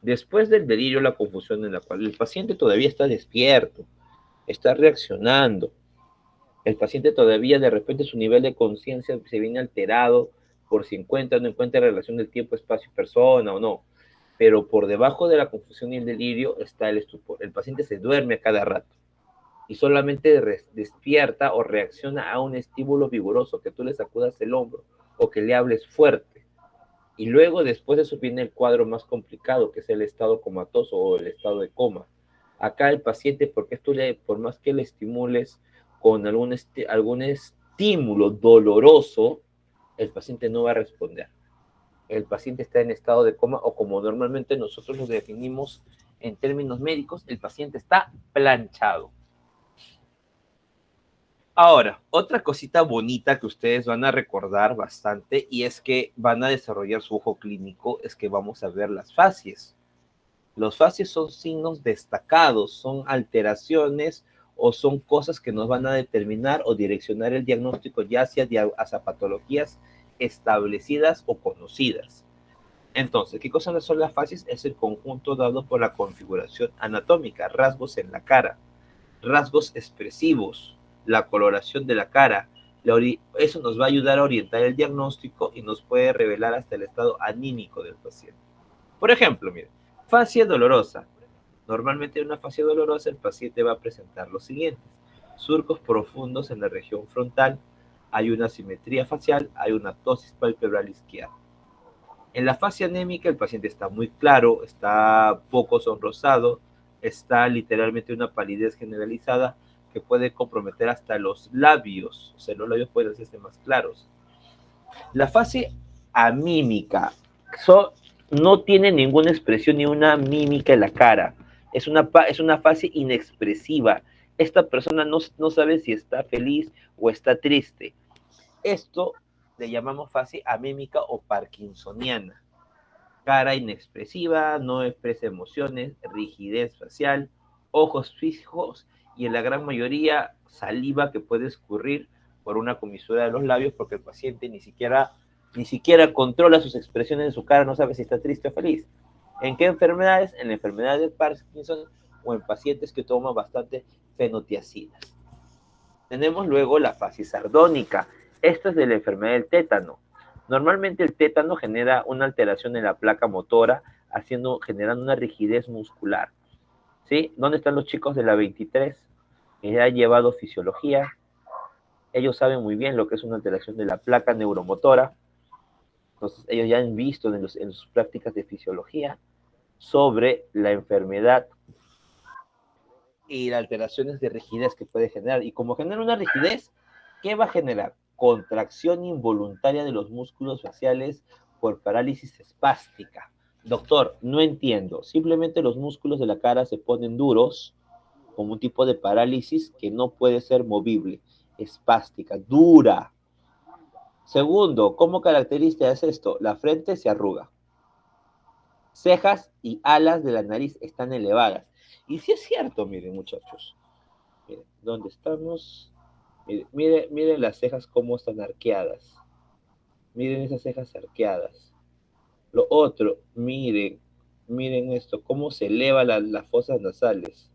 Después del delirio, la confusión en la cual el paciente todavía está despierto, está reaccionando. El paciente todavía de repente su nivel de conciencia se viene alterado por si encuentra o no encuentra relación del tiempo, espacio, persona o no. Pero por debajo de la confusión y el delirio está el estupor. El paciente se duerme a cada rato y solamente despierta o reacciona a un estímulo vigoroso, que tú le sacudas el hombro o que le hables fuerte. Y luego después de eso viene el cuadro más complicado, que es el estado comatoso o el estado de coma. Acá el paciente, porque tú por más que le estimules con algún estímulo doloroso, el paciente no va a responder. El paciente está en estado de coma o como normalmente nosotros lo definimos en términos médicos, el paciente está planchado. Ahora, otra cosita bonita que ustedes van a recordar bastante y es que van a desarrollar su ojo clínico, es que vamos a ver las facies. Los facies son signos destacados, son alteraciones o son cosas que nos van a determinar o direccionar el diagnóstico ya hacia patologías establecidas o conocidas. Entonces, ¿qué cosas son las facies? Es el conjunto dado por la configuración anatómica, rasgos en la cara, rasgos expresivos, la coloración de la cara. Eso nos va a ayudar a orientar el diagnóstico y nos puede revelar hasta el estado anímico del paciente. Por ejemplo, miren, fascia dolorosa. Normalmente en una fascia dolorosa el paciente va a presentar los siguientes. Surcos profundos en la región frontal, hay una simetría facial, hay una ptosis palpebral izquierda. En la fascia anémica el paciente está muy claro, está poco sonrosado, está literalmente una palidez generalizada que puede comprometer hasta los labios, o sea, los labios pueden hacerse más claros. La fase amímica no tiene ninguna expresión ni una mímica en la cara, es una fase inexpresiva. Esta persona no sabe si está feliz o está triste. Esto le llamamos fase amímica o parkinsoniana. Cara inexpresiva, no expresa emociones, rigidez facial, ojos fijos y en la gran mayoría saliva que puede escurrir por una comisura de los labios porque el paciente ni siquiera controla sus expresiones en su cara, no sabe si está triste o feliz. ¿En qué enfermedades? En la enfermedad de Parkinson o en pacientes que toman bastante fenotiacinas. Tenemos luego la fase sardónica. Esto es de la enfermedad del tétano. Normalmente el tétano genera una alteración en la placa motora, generando una rigidez muscular. ¿Sí? ¿Dónde están los chicos de la 23? Que ya han llevado fisiología. Ellos saben muy bien lo que es una alteración de la placa neuromotora. Entonces, ellos ya han visto en sus prácticas de fisiología sobre la enfermedad y las alteraciones de rigidez que puede generar. Y como genera una rigidez, ¿qué va a generar? Contracción involuntaria de los músculos faciales por parálisis espástica. Doctor, no entiendo. Simplemente los músculos de la cara se ponen duros como un tipo de parálisis que no puede ser movible. Espástica, dura. Segundo, ¿cómo caracteriza es esto? La frente se arruga. Cejas y alas de la nariz están elevadas. Y sí es cierto, miren muchachos. Miren, ¿dónde estamos? Miren las cejas cómo están arqueadas. Miren esas cejas arqueadas. Lo otro, miren esto, cómo se elevan las fosas nasales.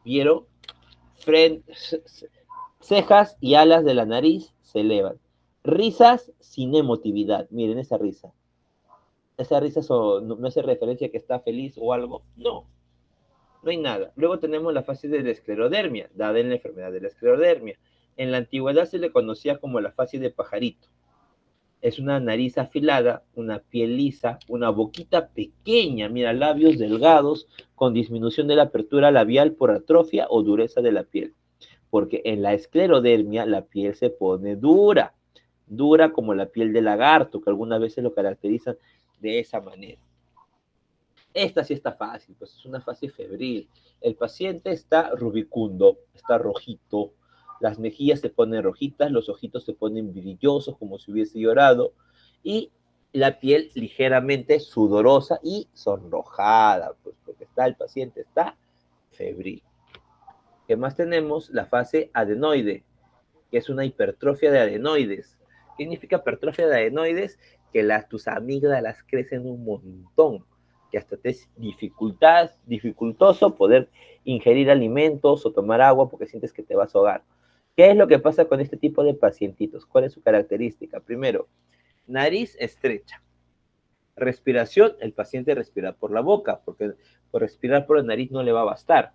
¿Vieron? Frente, cejas y alas de la nariz se elevan. Risas sin emotividad. Miren esa risa. Esa risa no hace referencia a que está feliz o algo. No, no hay nada. Luego tenemos la fase de la esclerodermia, dada en la enfermedad de la esclerodermia. En la antigüedad se le conocía como la fase de pajarito. Es una nariz afilada, una piel lisa, una boquita pequeña, mira, labios delgados, con disminución de la apertura labial por atrofia o dureza de la piel. Porque en la esclerodermia la piel se pone dura, dura como la piel de lagarto, que algunas veces lo caracterizan de esa manera. Esta sí está fácil, pues es una fase febril. El paciente está rubicundo, está rojito, las mejillas se ponen rojitas, los ojitos se ponen brillosos como si hubiese llorado y la piel ligeramente sudorosa y sonrojada, pues porque el paciente está febril. ¿Qué más tenemos? La fase adenoide, que es una hipertrofia de adenoides. ¿Qué significa hipertrofia de adenoides? Que tus amígdalas crecen un montón, que hasta te es dificultoso poder ingerir alimentos o tomar agua porque sientes que te vas a ahogar. ¿Qué es lo que pasa con este tipo de pacientitos? ¿Cuál es su característica? Primero, nariz estrecha. Respiración, el paciente respira por la boca, porque por respirar por la nariz no le va a bastar.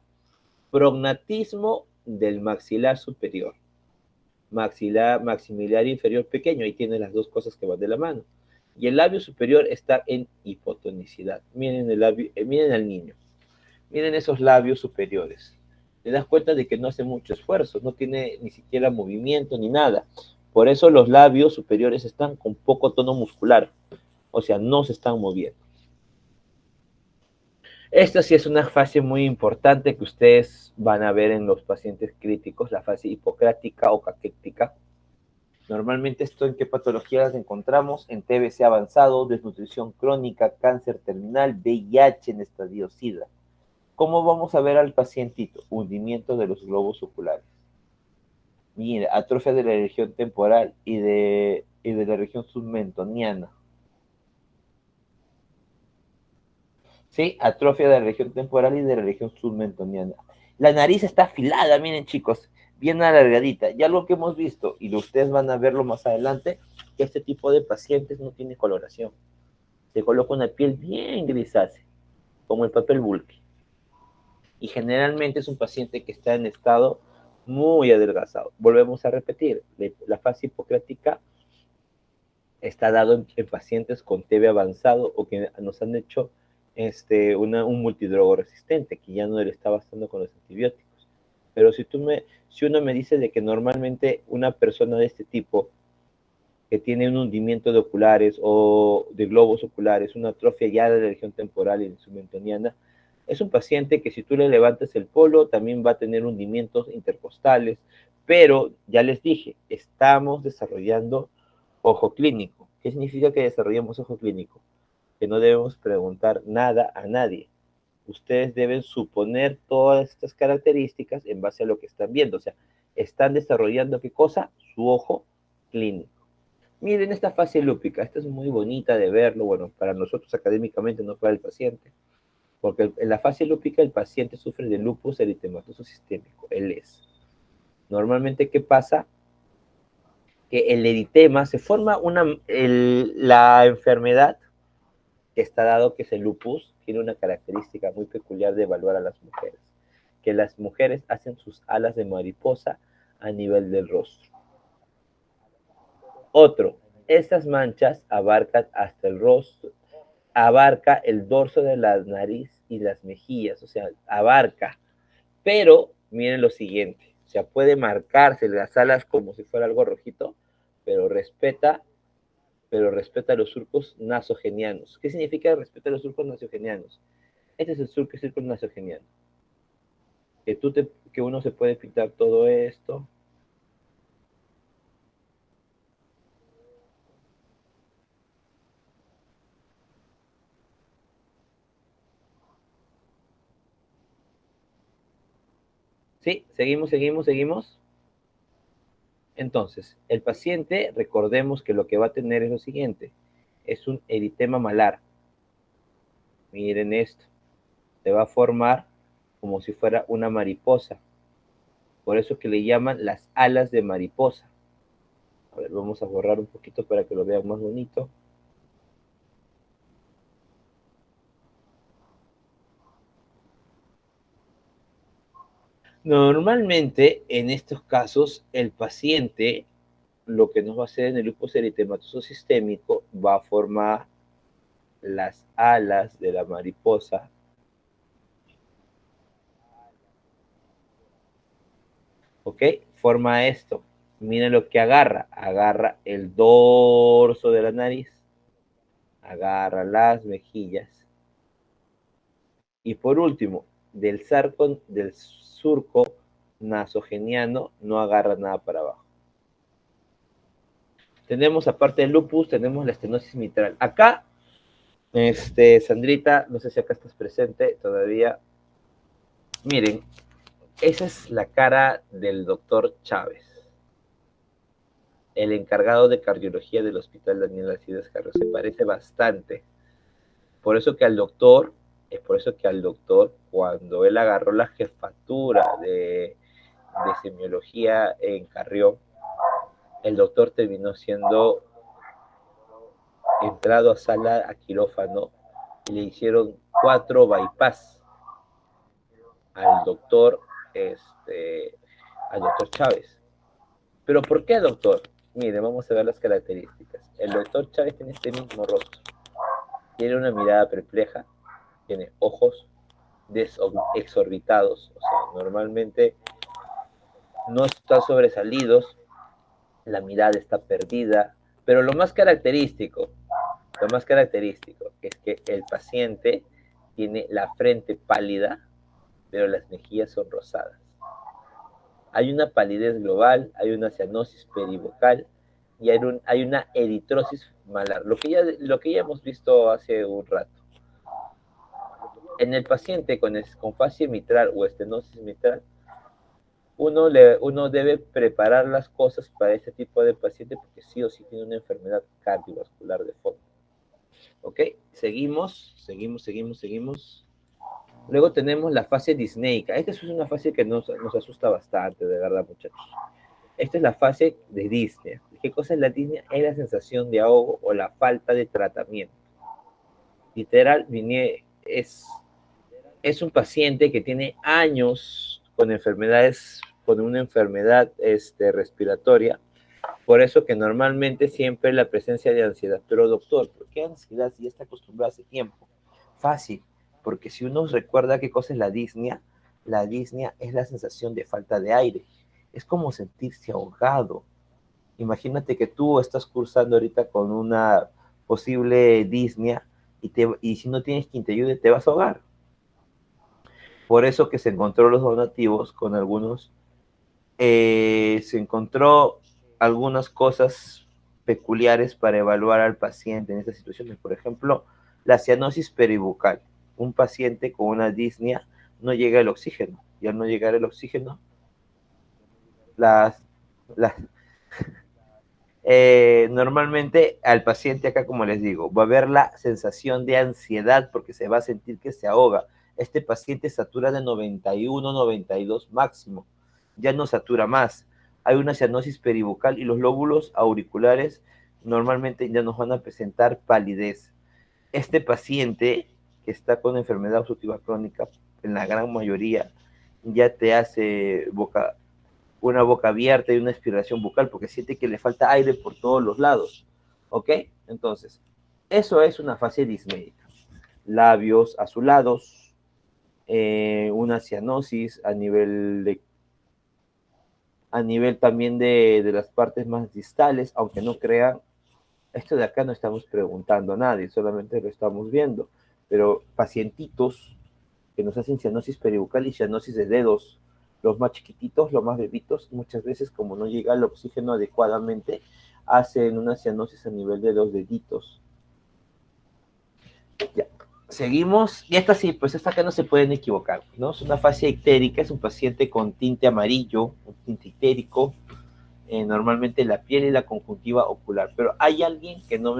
Prognatismo del maxilar superior, maximilar inferior pequeño, ahí tiene las dos cosas que van de la mano. Y el labio superior está en hipotonicidad. Miren el labio, miren al niño, miren esos labios superiores. Te das cuenta de que no hace mucho esfuerzo, no tiene ni siquiera movimiento ni nada. Por eso los labios superiores están con poco tono muscular, o sea, no se están moviendo. Esta sí es una fase muy importante que ustedes van a ver en los pacientes críticos, la fase hipocrática o caquéctica. Normalmente esto en qué patologías encontramos en TBC avanzado, desnutrición crónica, cáncer terminal, VIH en estadio SIDA. ¿Cómo vamos a ver al pacientito? Hundimiento de los globos oculares. Mira, atrofia de la región temporal y de la región submentoniana. ¿Sí? Atrofia de la región temporal y de la región submentoniana. La nariz está afilada, miren chicos, bien alargadita. Y algo que hemos visto, y ustedes van a verlo más adelante, que este tipo de pacientes no tiene coloración. Se coloca una piel bien grisácea, como el papel bulky. Y generalmente es un paciente que está en estado muy adelgazado. Volvemos a repetir, la fase hipocrática está dado en pacientes con TB avanzado o que nos han hecho un multidrogo resistente, que ya no le está bastando con los antibióticos. Pero si uno me dice de que normalmente una persona de este tipo que tiene un hundimiento de oculares o de globos oculares, una atrofia ya de la región temporal y submentoniana, es un paciente que si tú le levantas el polo también va a tener hundimientos intercostales, pero ya les dije, estamos desarrollando ojo clínico. ¿Qué significa que desarrollemos ojo clínico? Que no debemos preguntar nada a nadie. Ustedes deben suponer todas estas características en base a lo que están viendo. O sea, están desarrollando qué cosa? Su ojo clínico. Miren esta fase lúpica, esta es muy bonita de verlo, bueno, para nosotros académicamente, no para el paciente, porque en la fase lúpica el paciente sufre de lupus eritematoso sistémico, LES. Normalmente, ¿qué pasa? Que el eritema se forma la enfermedad que está dado que es el lupus, tiene una característica muy peculiar de evaluar a las mujeres, que las mujeres hacen sus alas de mariposa a nivel del rostro. Otro, estas manchas abarcan hasta el rostro, abarca el dorso de la nariz y las mejillas, o sea, abarca, pero miren lo siguiente, o sea, puede marcarse las alas como si fuera algo rojito, pero respeta los surcos nasogenianos. ¿Qué significa respeta los surcos nasogenianos? Este es el círculo nasogeniano. Que uno se puede pintar todo esto. Sí, seguimos. Entonces, el paciente, recordemos que lo que va a tener es lo siguiente, es un eritema malar. Miren esto, se va a formar como si fuera una mariposa. Por eso que le llaman las alas de mariposa. A ver, vamos a borrar un poquito para que lo vean más bonito. Normalmente, en estos casos, el paciente lo que nos va a hacer en el lupus eritematoso sistémico va a formar las alas de la mariposa. ¿Ok? Forma esto. Miren lo que agarra. Agarra el dorso de la nariz, agarra las mejillas y por último, del surco nasogeniano no agarra nada para abajo. Tenemos, aparte del lupus, tenemos la estenosis mitral. Acá, Sandrita, no sé si acá estás presente todavía. Miren, esa es la cara del doctor Chávez, el encargado de cardiología del Hospital Daniel Alcides Carrió. Se parece bastante. Por eso que al doctor, es por eso que al doctor, cuando él agarró la jefatura de semiología en Carrión, el doctor terminó siendo entrado a sala a quirófano y le hicieron 4 bypass al doctor, al doctor Chávez. ¿Pero por qué, doctor? Mire, vamos a ver las características. El doctor Chávez tiene este mismo rostro. Tiene una mirada perpleja, tiene ojos exorbitados, o sea, normalmente no están sobresalidos, la mirada está perdida, pero lo más característico es que el paciente tiene la frente pálida, pero las mejillas son rosadas. Hay una palidez global, hay una cianosis perivocal y hay una eritrosis malar, lo que ya hemos visto hace un rato. En el paciente con fascia mitral o estenosis mitral, uno debe preparar las cosas para este tipo de paciente porque sí o sí tiene una enfermedad cardiovascular de fondo. ¿Ok? Seguimos. Luego tenemos la fase disneica. Esta es una fase que nos asusta bastante, de verdad, muchachos. Esta es la fase de disnea. ¿Qué cosa es la disnea? Es la sensación de ahogo o la falta de tratamiento. Literal, es un paciente que tiene años con una enfermedad respiratoria. Por eso que normalmente siempre la presencia de ansiedad. Pero doctor, ¿por qué ansiedad si ya está acostumbrado hace tiempo? Fácil, porque si uno recuerda qué cosa es la disnea es la sensación de falta de aire. Es como sentirse ahogado. Imagínate que tú estás cursando ahorita con una posible disnea y si no tienes quien te ayude, te vas a ahogar. Por eso que se encontró los donativos con se encontró algunas cosas peculiares para evaluar al paciente en estas situaciones. Por ejemplo, la cianosis peribucal. Un paciente con una disnea no llega el oxígeno. Y al no llegar el oxígeno, las, las, Normalmente al paciente acá, como les digo, va a haber la sensación de ansiedad porque se va a sentir que se ahoga. Este paciente satura de 91, 92 máximo, ya no satura más. Hay una cianosis peribucal y los lóbulos auriculares normalmente ya nos van a presentar palidez. Este paciente que está con enfermedad obstructiva crónica, en la gran mayoría, ya te hace una boca abierta y una expiración bucal porque siente que le falta aire por todos los lados. ¿Ok? Entonces, eso es una fase dismédica. Labios azulados, una cianosis a nivel también de las partes más distales, aunque no crean, esto de acá no estamos preguntando a nadie, solamente lo estamos viendo, pero pacientitos que nos hacen cianosis peribucal y cianosis de dedos, los más chiquititos, los más bebitos, muchas veces como no llega el oxígeno adecuadamente, hacen una cianosis a nivel de los deditos. Ya. Seguimos, y esta sí, pues esta acá no se pueden equivocar, ¿no? Es una fase ictérica, es un paciente con tinte amarillo, un tinte ictérico, normalmente la piel y la conjuntiva ocular, pero hay alguien que no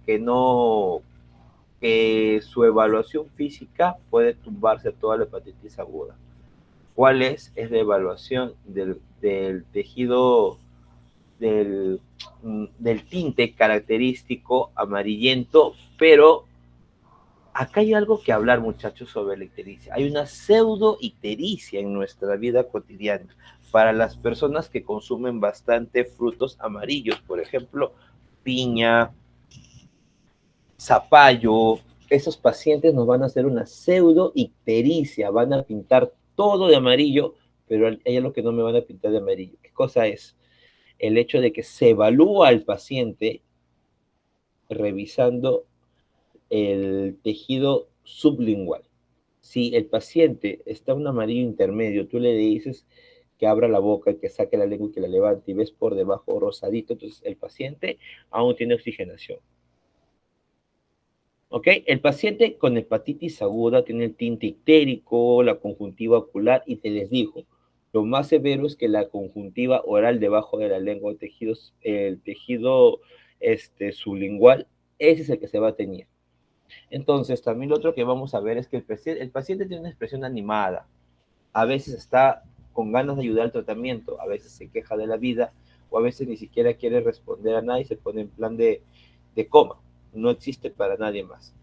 que no, que su evaluación física puede tumbarse toda la hepatitis aguda. ¿Cuál es? Es la evaluación del tejido del tinte característico amarillento, pero acá hay algo que hablar, muchachos, sobre la ictericia. Hay una pseudo-ictericia en nuestra vida cotidiana para las personas que consumen bastante frutos amarillos, por ejemplo, piña, zapallo. Esos pacientes nos van a hacer una pseudo-ictericia, van a pintar todo de amarillo, pero hay algo que no me van a pintar de amarillo. ¿Qué cosa es? El hecho de que se evalúa al paciente revisando el tejido sublingual. Si el paciente está en un amarillo intermedio, tú le dices que abra la boca, que saque la lengua y que la levante y ves por debajo rosadito, entonces el paciente aún tiene oxigenación. ¿Ok? El paciente con hepatitis aguda tiene el tinte ictérico, la conjuntiva ocular y te les dijo, lo más severo es que la conjuntiva oral debajo de la lengua, el tejido sublingual, ese es el que se va a teñir. Entonces, también lo otro que vamos a ver es que el paciente tiene una expresión animada. A veces está con ganas de ayudar al tratamiento, a veces se queja de la vida, o a veces ni siquiera quiere responder a nadie y se pone en plan de coma. No existe para nadie más.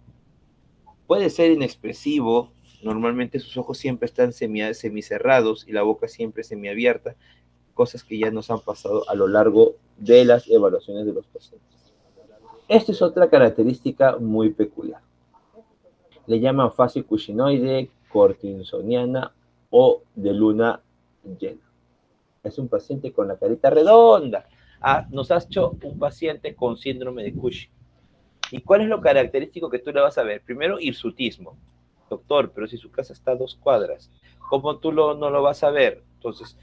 Puede ser inexpresivo, normalmente sus ojos siempre están semicerrados y la boca siempre semiabierta, cosas que ya nos han pasado a lo largo de las evaluaciones de los pacientes. Esta es otra característica muy peculiar. Le llaman fase cuscinoide, cortinsoniana o de luna llena. Es un paciente con la carita redonda. Nos has hecho un paciente con síndrome de Cushing. ¿Y cuál es lo característico que tú le vas a ver? Primero, hirsutismo. Doctor, pero si su casa está a 2 cuadras, ¿cómo tú no lo vas a ver? Entonces,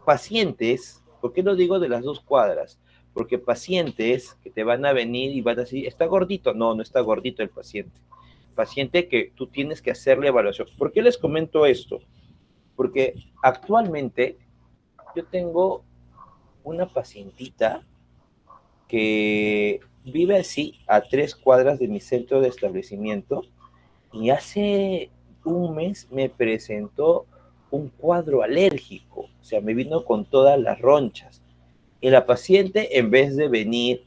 pacientes, ¿por qué lo digo de las 2 cuadras? Porque pacientes que te van a venir y van a decir, ¿está gordito? No, no está gordito el paciente. Paciente que tú tienes que hacerle evaluación. ¿Por qué les comento esto? Porque actualmente yo tengo una pacientita que vive así a 3 cuadras de mi centro de establecimiento y hace un mes me presentó un cuadro alérgico, o sea, me vino con todas las ronchas. Y la paciente, en vez de venir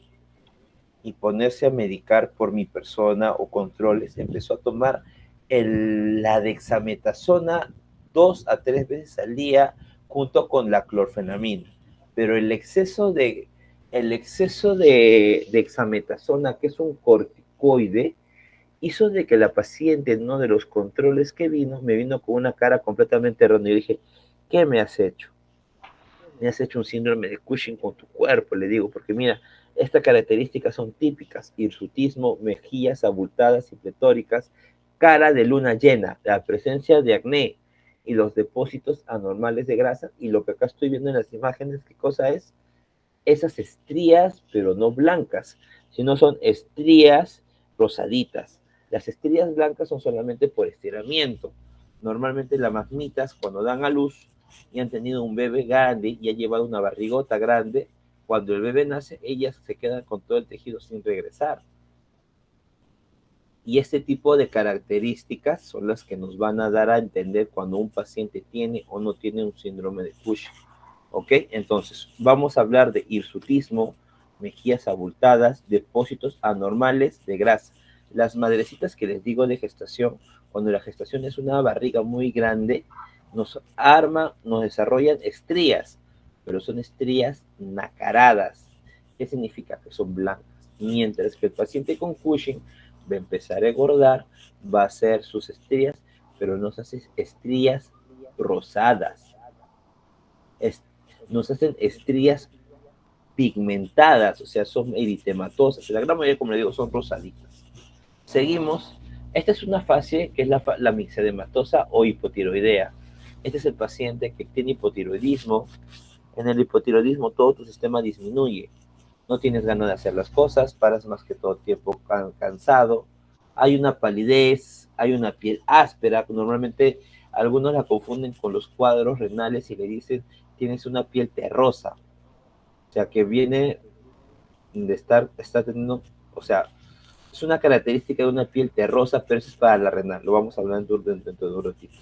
y ponerse a medicar por mi persona o controles, empezó a tomar la dexametasona 2 a 3 veces al día junto con la clorfenamina. Pero el exceso de dexametasona, que es un corticoide, hizo de que la paciente en uno de los controles que vino, me vino con una cara completamente ronda. Y yo dije, ¿qué me has hecho? Me has hecho un síndrome de Cushing con tu cuerpo, le digo, porque mira, estas características son típicas: hirsutismo, mejillas abultadas y pletóricas, cara de luna llena, la presencia de acné y los depósitos anormales de grasa. Y lo que acá estoy viendo en las imágenes, ¿qué cosa es? Esas estrías, pero no blancas, sino son estrías rosaditas. Las estrías blancas son solamente por estiramiento. Normalmente las mamitas, cuando dan a luz y han tenido un bebé grande y ha llevado una barrigota grande, cuando el bebé nace, ellas se quedan con todo el tejido sin regresar. Y este tipo de características son las que nos van a dar a entender cuando un paciente tiene o no tiene un síndrome de Cushing. ¿Ok? Entonces, vamos a hablar de hirsutismo, mejillas abultadas, depósitos anormales de grasa. Las madrecitas que les digo de gestación, cuando la gestación es una barriga muy grande, nos desarrollan estrías, pero son estrías nacaradas. ¿Qué significa? Que son blancas. Mientras que el paciente con Cushing va a empezar a engordar, va a hacer sus estrías, pero nos hace estrías rosadas. Nos hacen estrías pigmentadas, o sea, son eritematosas. La gran mayoría, como le digo, son rosaditas. Seguimos. Esta es una fase que es la mixedematosa o hipotiroidea. Este es el paciente que tiene hipotiroidismo. En el hipotiroidismo todo tu sistema disminuye. No tienes ganas de hacer las cosas, paras más que todo el tiempo cansado. Hay una palidez, hay una piel áspera. Normalmente algunos la confunden con los cuadros renales y le dicen tienes una piel terrosa. O sea, que viene de está teniendo, o sea, es una característica de una piel terrosa, pero eso es para la renal. Lo vamos a hablar dentro de un ratito.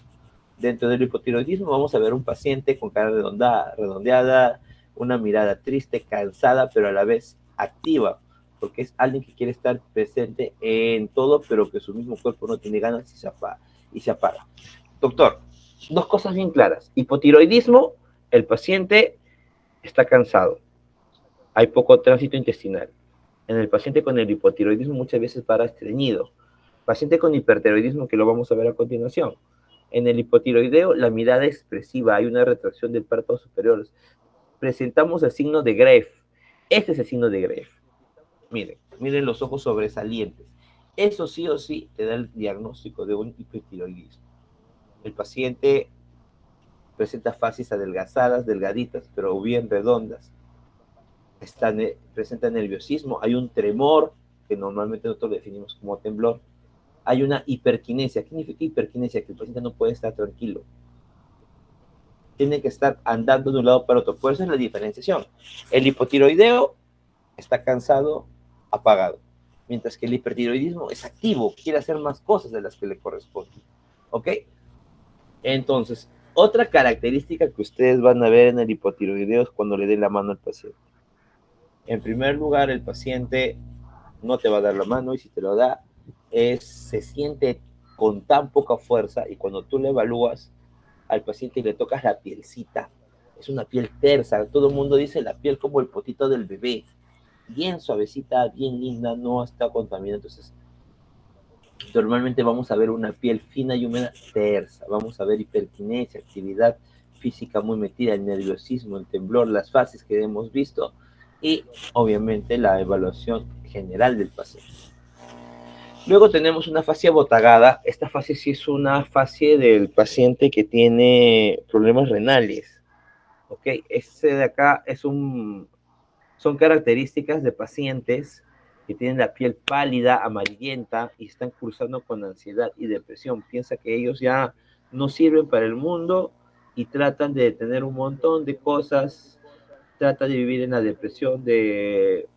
Dentro del hipotiroidismo vamos a ver un paciente con cara redondeada, una mirada triste, cansada, pero a la vez activa, porque es alguien que quiere estar presente en todo, pero que su mismo cuerpo no tiene ganas y se apaga. Doctor, dos cosas bien claras. Hipotiroidismo, el paciente está cansado, hay poco tránsito intestinal. En el paciente con el hipotiroidismo muchas veces para estreñido. Paciente con hipertiroidismo, que lo vamos a ver a continuación. En el hipotiroideo, la mirada expresiva, hay una retracción del párpado superior. Presentamos el signo de Greve. Este es el signo de Greve. Miren los ojos sobresalientes. Eso sí o sí te da el diagnóstico de un hipotiroidismo. El paciente presenta facies adelgazadas, delgaditas, pero bien redondas. Presenta nerviosismo, hay un tremor, que normalmente nosotros definimos como temblor. Hay una hiperquinesia. ¿Qué significa hiperquinesia? Que el paciente no puede estar tranquilo. Tiene que estar andando de un lado para otro. Por eso es la diferenciación. El hipotiroideo está cansado, apagado. Mientras que el hipertiroidismo es activo, quiere hacer más cosas de las que le corresponden. ¿Ok? Entonces, otra característica que ustedes van a ver en el hipotiroideo es cuando le den la mano al paciente. En primer lugar, el paciente no te va a dar la mano y si te lo da, se siente con tan poca fuerza y cuando tú le evalúas al paciente y le tocas la pielcita, es una piel tersa, todo el mundo dice la piel como el potito del bebé, bien suavecita, bien linda, no está contaminada, entonces normalmente vamos a ver una piel fina y húmeda tersa, vamos a ver hiperquinesia, actividad física muy metida, el nerviosismo, el temblor, las fases que hemos visto y obviamente la evaluación general del paciente. Luego tenemos una fascia botagada. Esta fascia sí es una fascia del paciente que tiene problemas renales. ¿Ok? Este de acá son características de pacientes que tienen la piel pálida, amarillenta y están cursando con ansiedad y depresión. Piensa que ellos ya no sirven para el mundo y tratan de tener un montón de cosas, tratan de vivir en la depresión, de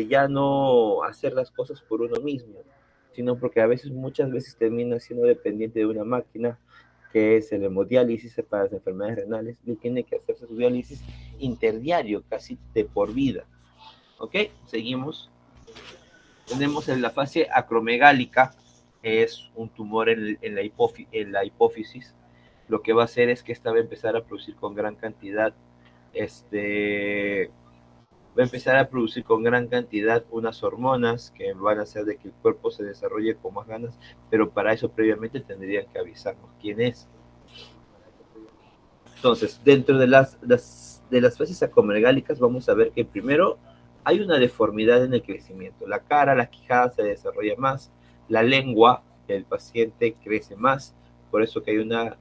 ya no hacer las cosas por uno mismo, sino porque a veces, muchas veces termina siendo dependiente de una máquina que es el hemodiálisis para las enfermedades renales y tiene que hacerse su diálisis interdiario, casi de por vida. ¿Ok? Seguimos. Tenemos en la fase acromegálica, es un tumor en la hipófisis. Lo que va a hacer es que esta va a empezar a producir con gran cantidad, va a empezar a producir con gran cantidad unas hormonas que van a hacer de que el cuerpo se desarrolle con más ganas, pero para eso previamente tendrían que avisarnos quién es. Entonces, dentro de las fases acromegálicas vamos a ver que primero hay una deformidad en el crecimiento. La cara, la quijada se desarrolla más, la lengua del paciente crece más, por eso que hay una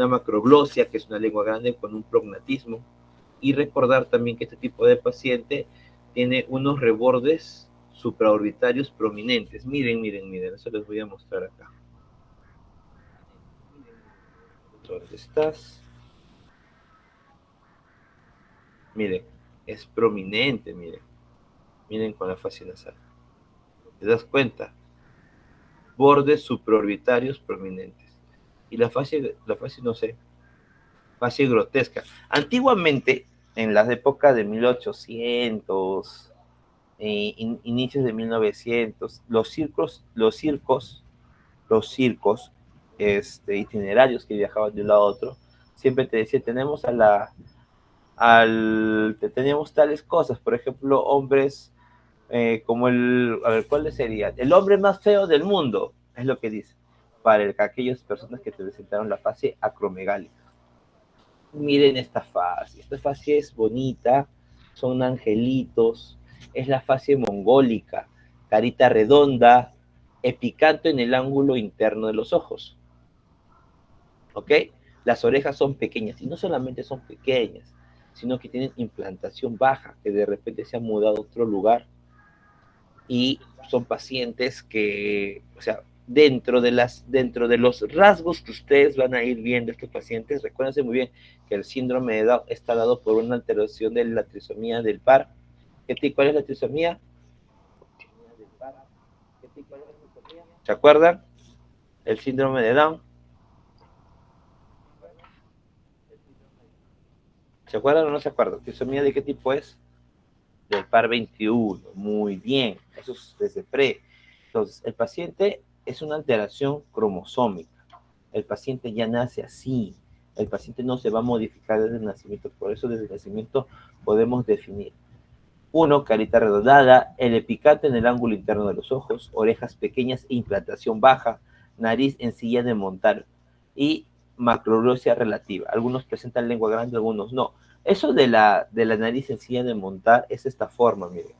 macroglosia, que es una lengua grande con un prognatismo. Y recordar también que este tipo de paciente tiene unos rebordes supraorbitarios prominentes. Miren, eso les voy a mostrar acá. ¿Dónde estás? Miren, es prominente, miren. Miren con la fascia nasal. ¿Te das cuenta? Bordes supraorbitarios prominentes. Y la fascia no sé, fascia grotesca. Antiguamente, en las épocas de 1800, inicios de 1900, los circos itinerarios que viajaban de un lado a otro, siempre te decía, teníamos tales cosas, por ejemplo, hombres como a ver, ¿cuál sería? El hombre más feo del mundo, es lo que dice, para aquellas personas que te presentaron la fase acromegálica. Miren esta fase es bonita, son angelitos, es la fase mongólica, carita redonda, epicanto en el ángulo interno de los ojos, ¿ok? Las orejas son pequeñas, y no solamente son pequeñas, sino que tienen implantación baja, que de repente se han mudado a otro lugar, y son pacientes que, o sea, dentro de los rasgos que ustedes van a ir viendo estos pacientes, recuérdense muy bien que el síndrome de Down está dado por una alteración de la trisomía del par. ¿Cuál es la trisomía? ¿Se acuerdan? El síndrome de Down. ¿Se acuerdan o no se acuerdan? ¿Trisomía de qué tipo es? Del par 21. Muy bien. Eso es desde pre. Entonces, el paciente es una alteración cromosómica. El paciente ya nace así. El paciente no se va a modificar desde el nacimiento. Por eso desde el nacimiento podemos definir. 1. Carita redondada, el epicante en el ángulo interno de los ojos, orejas pequeñas e implantación baja, nariz en silla de montar y macroglosia relativa. Algunos presentan lengua grande, algunos no. Eso de la nariz en silla de montar es esta forma, miren.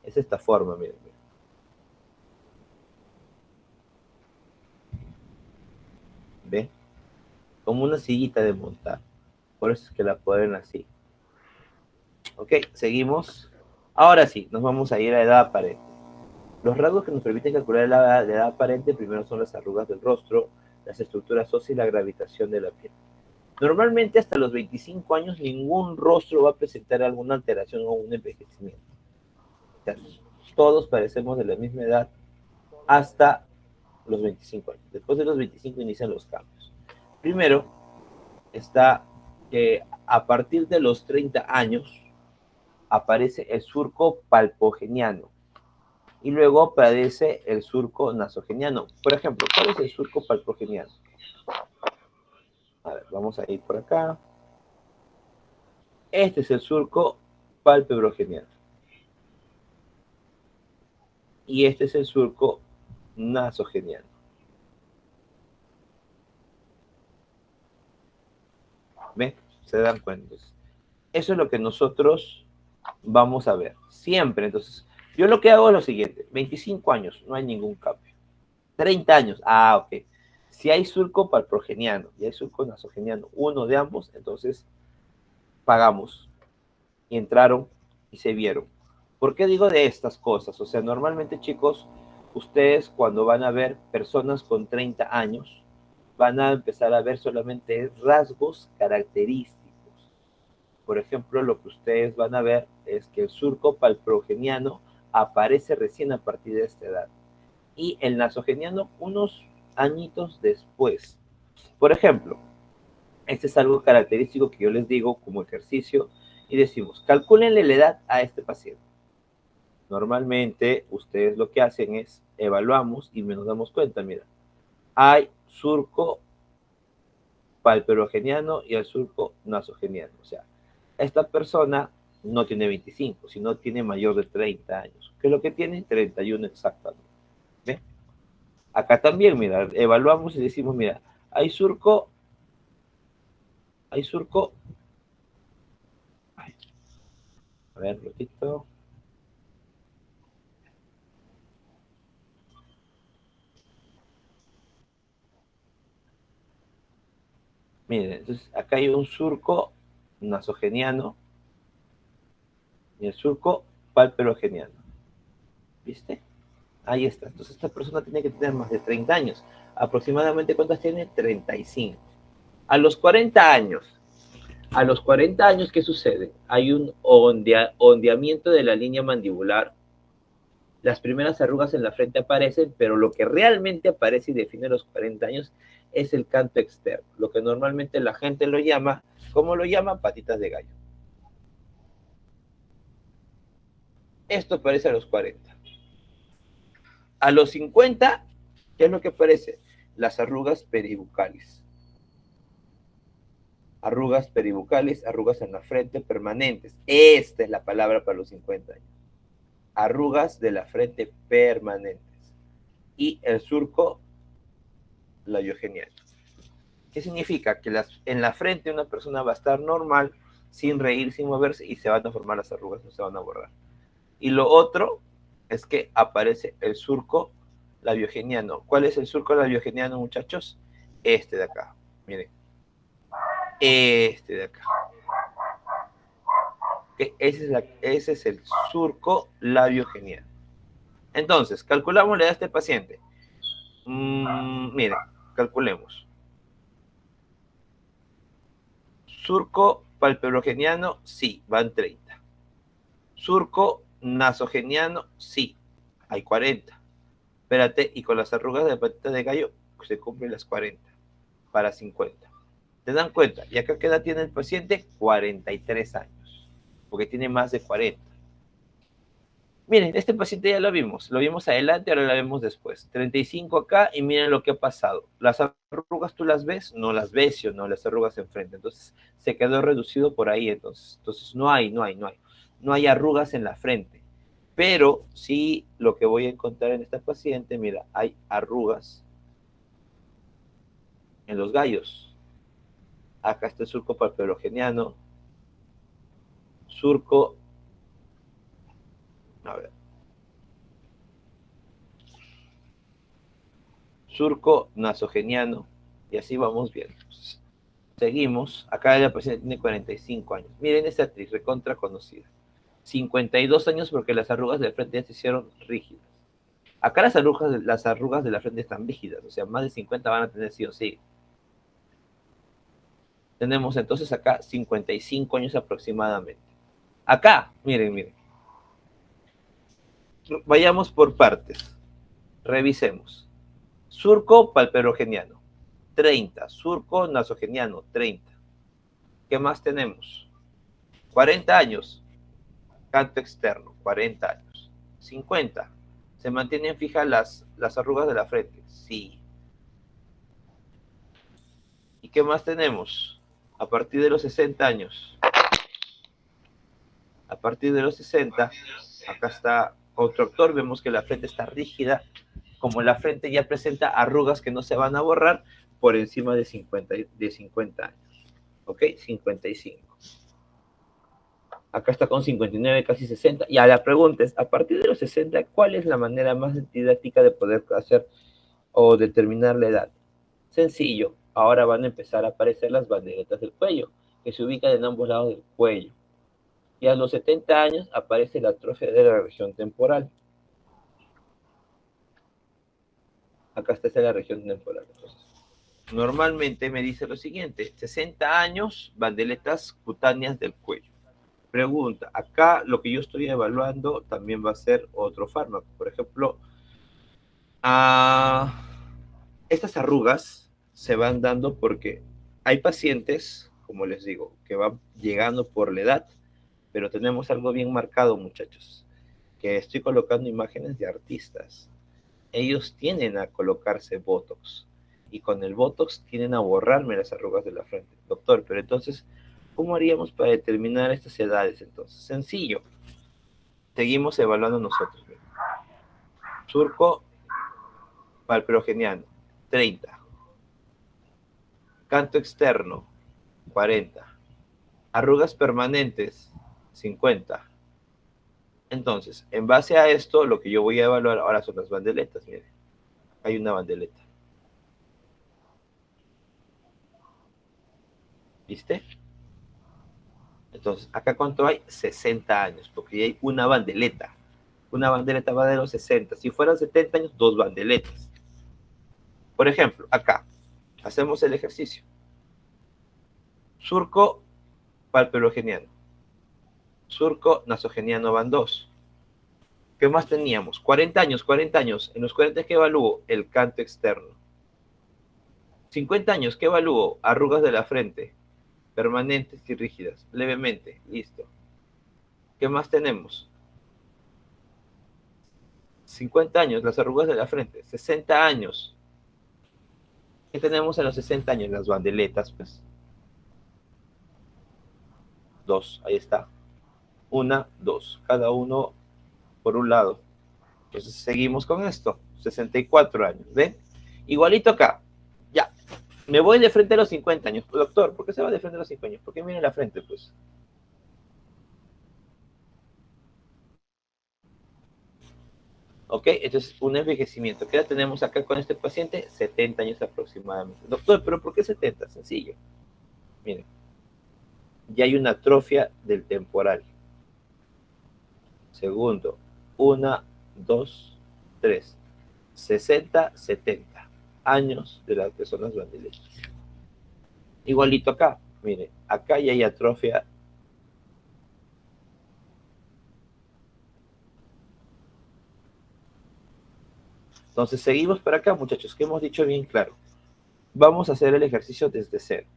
Es esta forma, miren. ¿Ve? Como una sillita de montar. Por eso es que la ponen así. Ok, seguimos. Ahora sí, nos vamos a ir a edad aparente. Los rasgos que nos permiten calcular la edad aparente primero son las arrugas del rostro, las estructuras óseas y la gravitación de la piel. Normalmente hasta los 25 años ningún rostro va a presentar alguna alteración o un envejecimiento. O sea, todos parecemos de la misma edad hasta los 25 años. Después de los 25 inician los cambios. Primero está que a partir de los 30 años aparece el surco palpogeniano y luego aparece el surco nasogeniano. Por ejemplo, ¿cuál es el surco palpogeniano? A ver, vamos a ir por acá. Este es el surco palpebrogeniano. Y este es el surco nasogeniano. ¿Ven? Se dan cuenta. Eso es lo que nosotros vamos a ver. Siempre. Entonces, yo lo que hago es lo siguiente. 25 años, no hay ningún cambio. 30 años, ok. Si hay surco palprogeniano y hay surco nasogeniano, uno de ambos, entonces pagamos. Y entraron y se vieron. ¿Por qué digo de estas cosas? O sea, normalmente, chicos, ustedes cuando van a ver personas con 30 años, van a empezar a ver solamente rasgos característicos. Por ejemplo, lo que ustedes van a ver es que el surco palprogeniano aparece recién a partir de esta edad y el nasogeniano unos añitos después. Por ejemplo, este es algo característico que yo les digo como ejercicio y decimos, calcúlenle la edad a este paciente. Normalmente ustedes lo que hacen es evaluamos y nos damos cuenta, mira, hay surco palperogeniano y el surco nasogeniano. O sea, esta persona no tiene 25, sino tiene mayor de 30 años. ¿Qué es lo que tiene? 31 exactamente. ¿Ve? Acá también, mira, evaluamos y decimos, mira, hay surco, a ver, ratito. Miren, entonces acá hay un surco nasogeniano y el surco palperogeniano. ¿Viste? Ahí está. Entonces esta persona tiene que tener más de 30 años. ¿Aproximadamente cuántas tiene? 35. A los 40 años, A los 40 años, ¿qué sucede? Hay un ondeamiento de la línea mandibular. Las primeras arrugas en la frente aparecen, pero lo que realmente aparece y define los 40 años es el canto externo, lo que normalmente la gente lo llama, ¿cómo lo llama? Patitas de gallo. Esto aparece a los 40. A los 50, ¿qué es lo que aparece? Las arrugas peribucales. Arrugas peribucales, arrugas en la frente permanentes. Esta es la palabra para los 50 años. Arrugas de la frente permanentes. Y el surco labiogeniano. ¿Qué significa? Que en la frente una persona va a estar normal, sin reír, sin moverse, y se van a formar las arrugas, no se van a borrar. Y lo otro es que aparece el surco labiogeniano. ¿Cuál es el surco labiogeniano, muchachos? Este de acá. Miren. Este de acá. Ese es el surco labiogeniano. Entonces, calculamos la edad de este paciente. Miren, calculemos. Surco palpebrogeniano, sí, van 30. Surco nasogeniano, sí, hay 40. Espérate, y con las arrugas de patita de gallo se cumplen las 40 para 50. ¿Te dan cuenta? ¿Y acá qué edad tiene el paciente? 43 años, porque tiene más de 40. Miren, este paciente ya lo vimos adelante, ahora lo vemos después. 35 acá y miren lo que ha pasado. Las arrugas tú las ves, no las ves, o no, las arrugas enfrente. Entonces se quedó reducido por ahí, entonces no hay arrugas en la frente. Pero sí lo que voy a encontrar en esta paciente, mira, hay arrugas en los gallos. Acá está el surco palpebrogeniano, surco, a ver, surco nasogeniano, y así vamos viendo. Seguimos, acá la paciente tiene 45 años. Miren esta actriz, recontra conocida. 52 años porque las arrugas de la frente ya se hicieron rígidas. Acá las arrugas de la frente están rígidas, o sea, más de 50 van a tener sí o sí. Tenemos entonces acá 55 años aproximadamente. Acá, miren. Vayamos por partes. Revisemos. Surco palpebrogeniano, 30. Surco nasogeniano, 30. ¿Qué más tenemos? 40 años, canto externo, 40 años. 50. ¿Se mantienen fijas las arrugas de la frente? Sí. ¿Y qué más tenemos? A partir de los 60 años. A partir de los 60, acá está otro actor, vemos que la frente está rígida. Como la frente ya presenta arrugas que no se van a borrar, por encima de 50 años. ¿Ok? 55. Acá está con 59, casi 60. Y a la pregunta es, a partir de los 60, ¿cuál es la manera más didáctica de poder hacer o determinar la edad? Sencillo, ahora van a empezar a aparecer las banderitas del cuello, que se ubican en ambos lados del cuello. Y a los 70 años aparece la atrofia de la región temporal. Acá está la región temporal. Entonces, normalmente me dice lo siguiente, 60 años, bandeletas cutáneas del cuello. Pregunta, acá lo que yo estoy evaluando también va a ser otro fármaco. Por ejemplo, estas arrugas se van dando porque hay pacientes, como les digo, que van llegando por la edad, pero tenemos algo bien marcado, muchachos, que estoy colocando imágenes de artistas. Ellos tienden a colocarse Botox y con el Botox tienden a borrarme las arrugas de la frente. Doctor, pero entonces, ¿cómo haríamos para determinar estas edades entonces? Sencillo. Seguimos evaluando nosotros. Surco palpebrogeniano, 30. Canto externo, 40. Arrugas permanentes, 50. Entonces, en base a esto, lo que yo voy a evaluar ahora son las bandeletas. Miren, hay una bandeleta. ¿Viste? Entonces, acá cuánto hay? 60 años, porque hay una bandeleta. Una bandeleta va de los 60. Si fueran 70 años, dos bandeletas. Por ejemplo, acá, hacemos el ejercicio. Surco Palpebro-geniano. Surco nasogeniano van 2. ¿Qué más teníamos? 40 años, 40 años. En los 40, ¿qué evalúo? El canto externo. 50 años, ¿qué evalúo? Arrugas de la frente, permanentes y rígidas, levemente, listo. ¿Qué más tenemos? 50 años, las arrugas de la frente. 60 años. ¿Qué tenemos en los 60 años? Las bandeletas, pues. 2, ahí está. 1, 2. Cada uno por un lado. Entonces seguimos con esto. 64 años, ¿ven? Igualito acá. Ya. Me voy de frente a los 50 años. Doctor, ¿por qué se va de frente a los 50 años? ¿Por qué viene la frente, pues? ¿Ok? Entonces, un envejecimiento. ¿Qué edad tenemos acá con este paciente? 70 años aproximadamente. Doctor, ¿pero por qué 70? Sencillo. Miren, ya hay una atrofia del temporal. Segundo, 1, 2, 3. 60, 70 años de las personas bandileñas. Igualito acá, mire, acá ya hay atrofia. Entonces seguimos para acá, muchachos, que hemos dicho bien claro. Vamos a hacer el ejercicio desde cero,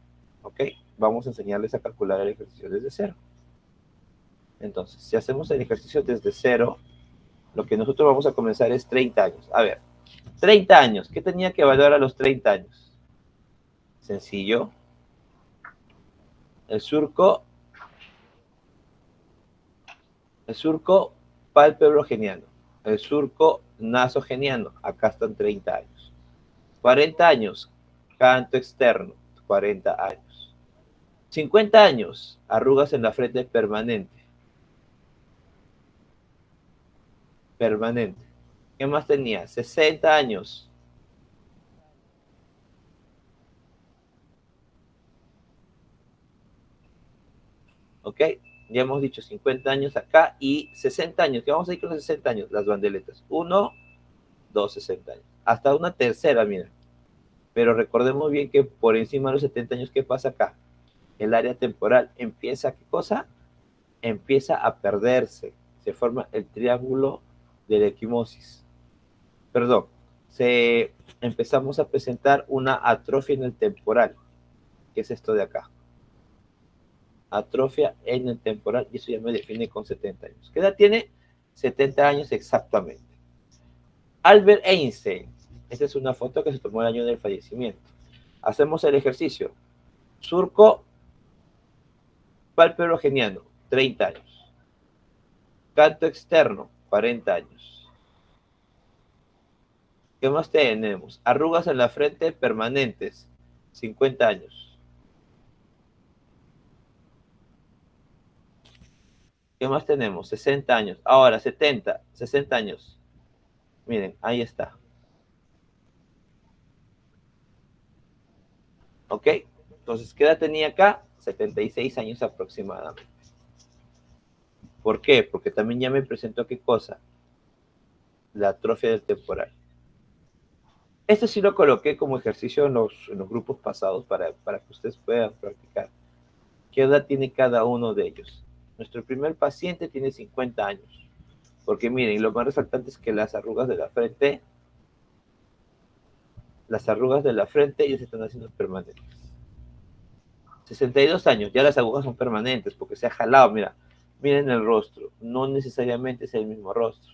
¿ok? Vamos a enseñarles a calcular el ejercicio desde cero. Entonces, si hacemos el ejercicio desde cero, lo que nosotros vamos a comenzar es 30 años. A ver, 30 años, ¿qué tenía que evaluar a los 30 años? Sencillo. El surco palpebrogeniano, el surco nasogeniano, acá están 30 años. 40 años, canto externo, 40 años. 50 años, arrugas en la frente permanente. Permanente. ¿Qué más tenía? 60 años. ¿Ok? Ya hemos dicho 50 años acá y 60 años. ¿Qué vamos a ir con los 60 años? Las bandeletas. 1, 2, 60 años. Hasta una tercera, mira. Pero recordemos bien que por encima de los 70 años, ¿qué pasa acá? El área temporal empieza, ¿qué cosa? Empieza a perderse. Se forma el triángulo de la equimosis. Perdón, empezamos a presentar una atrofia en el temporal, que es esto de acá. Atrofia en el temporal, y eso ya me define con 70 años. ¿Qué edad tiene? 70 años exactamente. Albert Einstein. Esta es una foto que se tomó el año del fallecimiento. Hacemos el ejercicio. Surco palpebrogeniano, 30 años. Canto externo, 40 años. ¿Qué más tenemos? Arrugas en la frente permanentes, 50 años. ¿Qué más tenemos? 60 años. Ahora, 70, 60 años. Miren, ahí está. ¿Ok? Entonces, ¿qué edad tenía acá? 76 años aproximadamente. ¿Por qué? Porque también ya me presentó qué cosa. La atrofia del temporal. Esto sí lo coloqué como ejercicio en los grupos pasados para que ustedes puedan practicar. ¿Qué edad tiene cada uno de ellos? Nuestro primer paciente tiene 50 años. Porque miren, lo más resaltante es que las arrugas de la frente ya se están haciendo permanentes. 62 años, ya las agujas son permanentes porque se ha jalado, mira, miren el rostro, no necesariamente es el mismo rostro.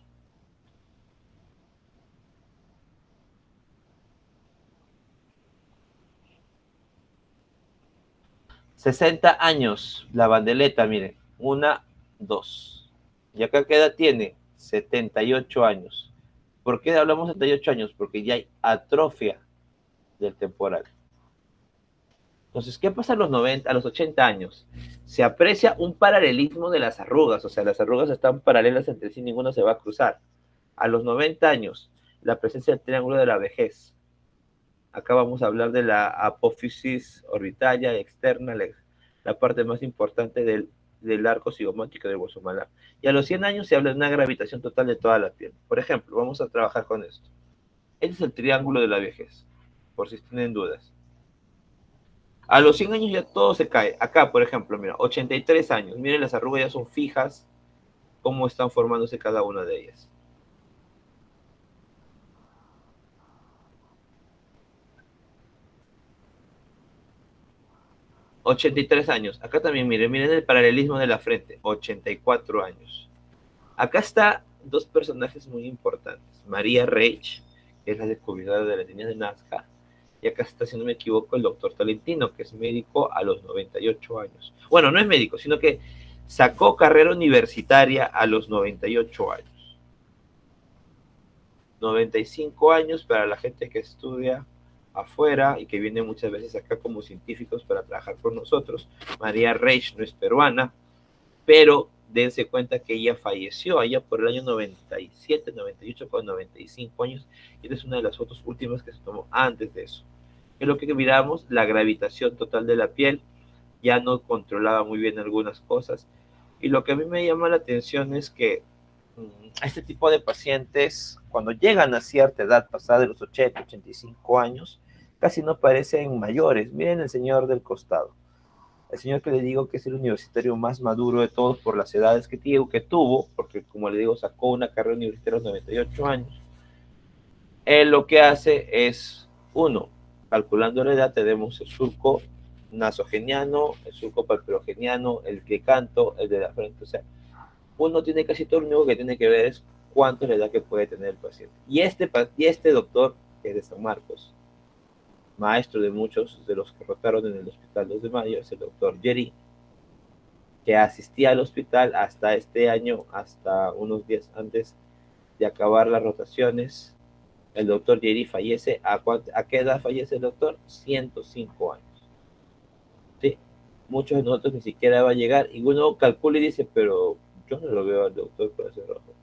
$60, la bandeleta, miren, 1, 2. Y acá qué edad tiene? 78 años. ¿Por qué hablamos de 78 años? Porque ya hay atrofia del temporal. Entonces, ¿qué pasa a los 90, a los 80 años? Se aprecia un paralelismo de las arrugas, o sea, las arrugas están paralelas entre sí, ninguna se va a cruzar. A los 90 años, la presencia del triángulo de la vejez. Acá vamos a hablar de la apófisis orbitaria externa, la parte más importante del arco cigomático del hueso malar. Y a los 100 años se habla de una gravitación total de toda la piel. Por ejemplo, vamos a trabajar con esto. Este es el triángulo de la vejez, por si tienen dudas. A los 100 años ya todo se cae. Acá, por ejemplo, mira, 83 años. Miren, las arrugas ya son fijas, cómo están formándose cada una de ellas. $83. Acá también, miren el paralelismo de la frente. 84 años. Acá está dos personajes muy importantes. María Reich, que es la descubridora de la línea de Nazca. Y acá está, si no me equivoco, el doctor Tolentino, que es médico a los 98 años. Bueno, no es médico, sino que sacó carrera universitaria a los 98 años. 95 años para la gente que estudia afuera y que viene muchas veces acá como científicos para trabajar con nosotros. María Reich no es peruana, pero dense cuenta que ella falleció allá por el año 97, 98, con 95 años, y esta es una de las fotos últimas que se tomó antes de eso. Es lo que miramos, la gravitación total de la piel, ya no controlaba muy bien algunas cosas, y lo que a mí me llama la atención es que a este tipo de pacientes, cuando llegan a cierta edad, pasada de los 80, 85 años, casi no parecen mayores. Miren el señor del costado. El señor que le digo que es el universitario más maduro de todos por las edades que tuvo, porque como le digo, sacó una carrera universitaria a los 98 años. Él lo que hace es, uno, calculando la edad, tenemos el surco nasogeniano, el surco palpebral, el que canto, el de la frente. O sea, uno tiene casi todo, lo único que tiene que ver es cuánto es la edad que puede tener el paciente. Y este doctor, que es de San Marcos, maestro de muchos de los que rotaron en el Hospital 2 de Mayo, es el doctor Jerry, que asistía al hospital hasta este año, hasta unos días antes de acabar las rotaciones. El doctor Jerry fallece. ¿A qué edad fallece el doctor? 105 años. Sí, muchos de nosotros ni siquiera va a llegar. Y uno calcula y dice, pero yo no lo veo al doctor con ese rojo.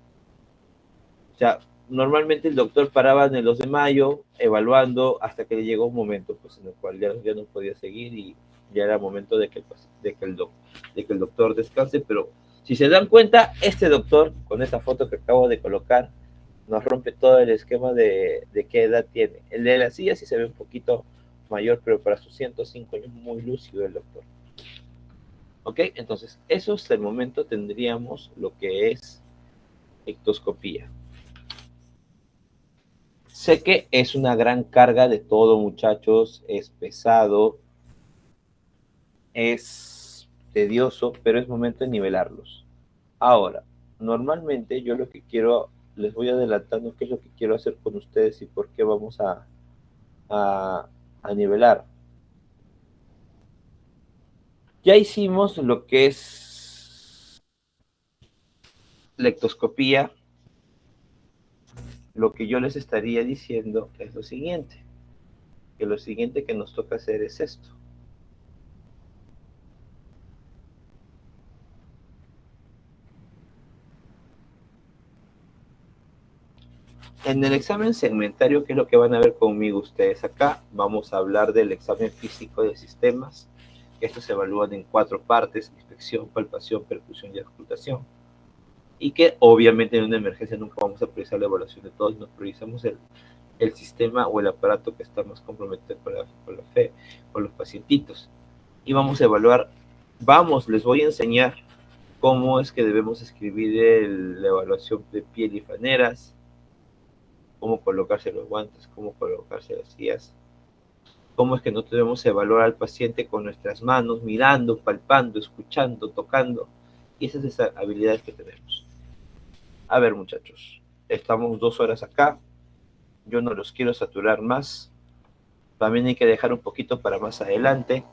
O sea, normalmente el doctor paraba en el 2 de mayo evaluando hasta que le llegó un momento pues, en el cual ya no podía seguir y ya era momento de que el doctor descanse. Pero si se dan cuenta, este doctor, con esta foto que acabo de colocar, nos rompe todo el esquema de qué edad tiene. El de la silla sí se ve un poquito mayor, pero para sus 105 años muy lúcido el doctor. ¿Ok? Entonces, eso hasta el momento tendríamos lo que es ectoscopía. Sé que es una gran carga de todo, muchachos, es pesado, es tedioso, pero es momento de nivelarlos. Ahora, normalmente yo lo que quiero, les voy adelantando qué es lo que quiero hacer con ustedes y por qué vamos a, a nivelar. Ya hicimos lo que es lectoscopía. Lo que yo les estaría diciendo es lo siguiente, que lo siguiente que nos toca hacer es esto. En el examen segmentario, ¿qué es lo que van a ver conmigo ustedes acá? Vamos a hablar del examen físico de sistemas. Estos se evalúan en 4 partes: inspección, palpación, percusión y auscultación. Y que obviamente en una emergencia nunca vamos a priorizar la evaluación de todos, nos priorizamos el sistema o el aparato que está más comprometido con los pacientitos. Y vamos a evaluar, les voy a enseñar cómo es que debemos escribir la evaluación de piel y faneras, cómo colocarse los guantes, cómo colocarse las sillas, cómo es que no debemos evaluar al paciente con nuestras manos, mirando, palpando, escuchando, tocando, y esas habilidades que tenemos. A ver, muchachos, estamos 2 horas acá, yo no los quiero saturar más, también hay que dejar un poquito para más adelante.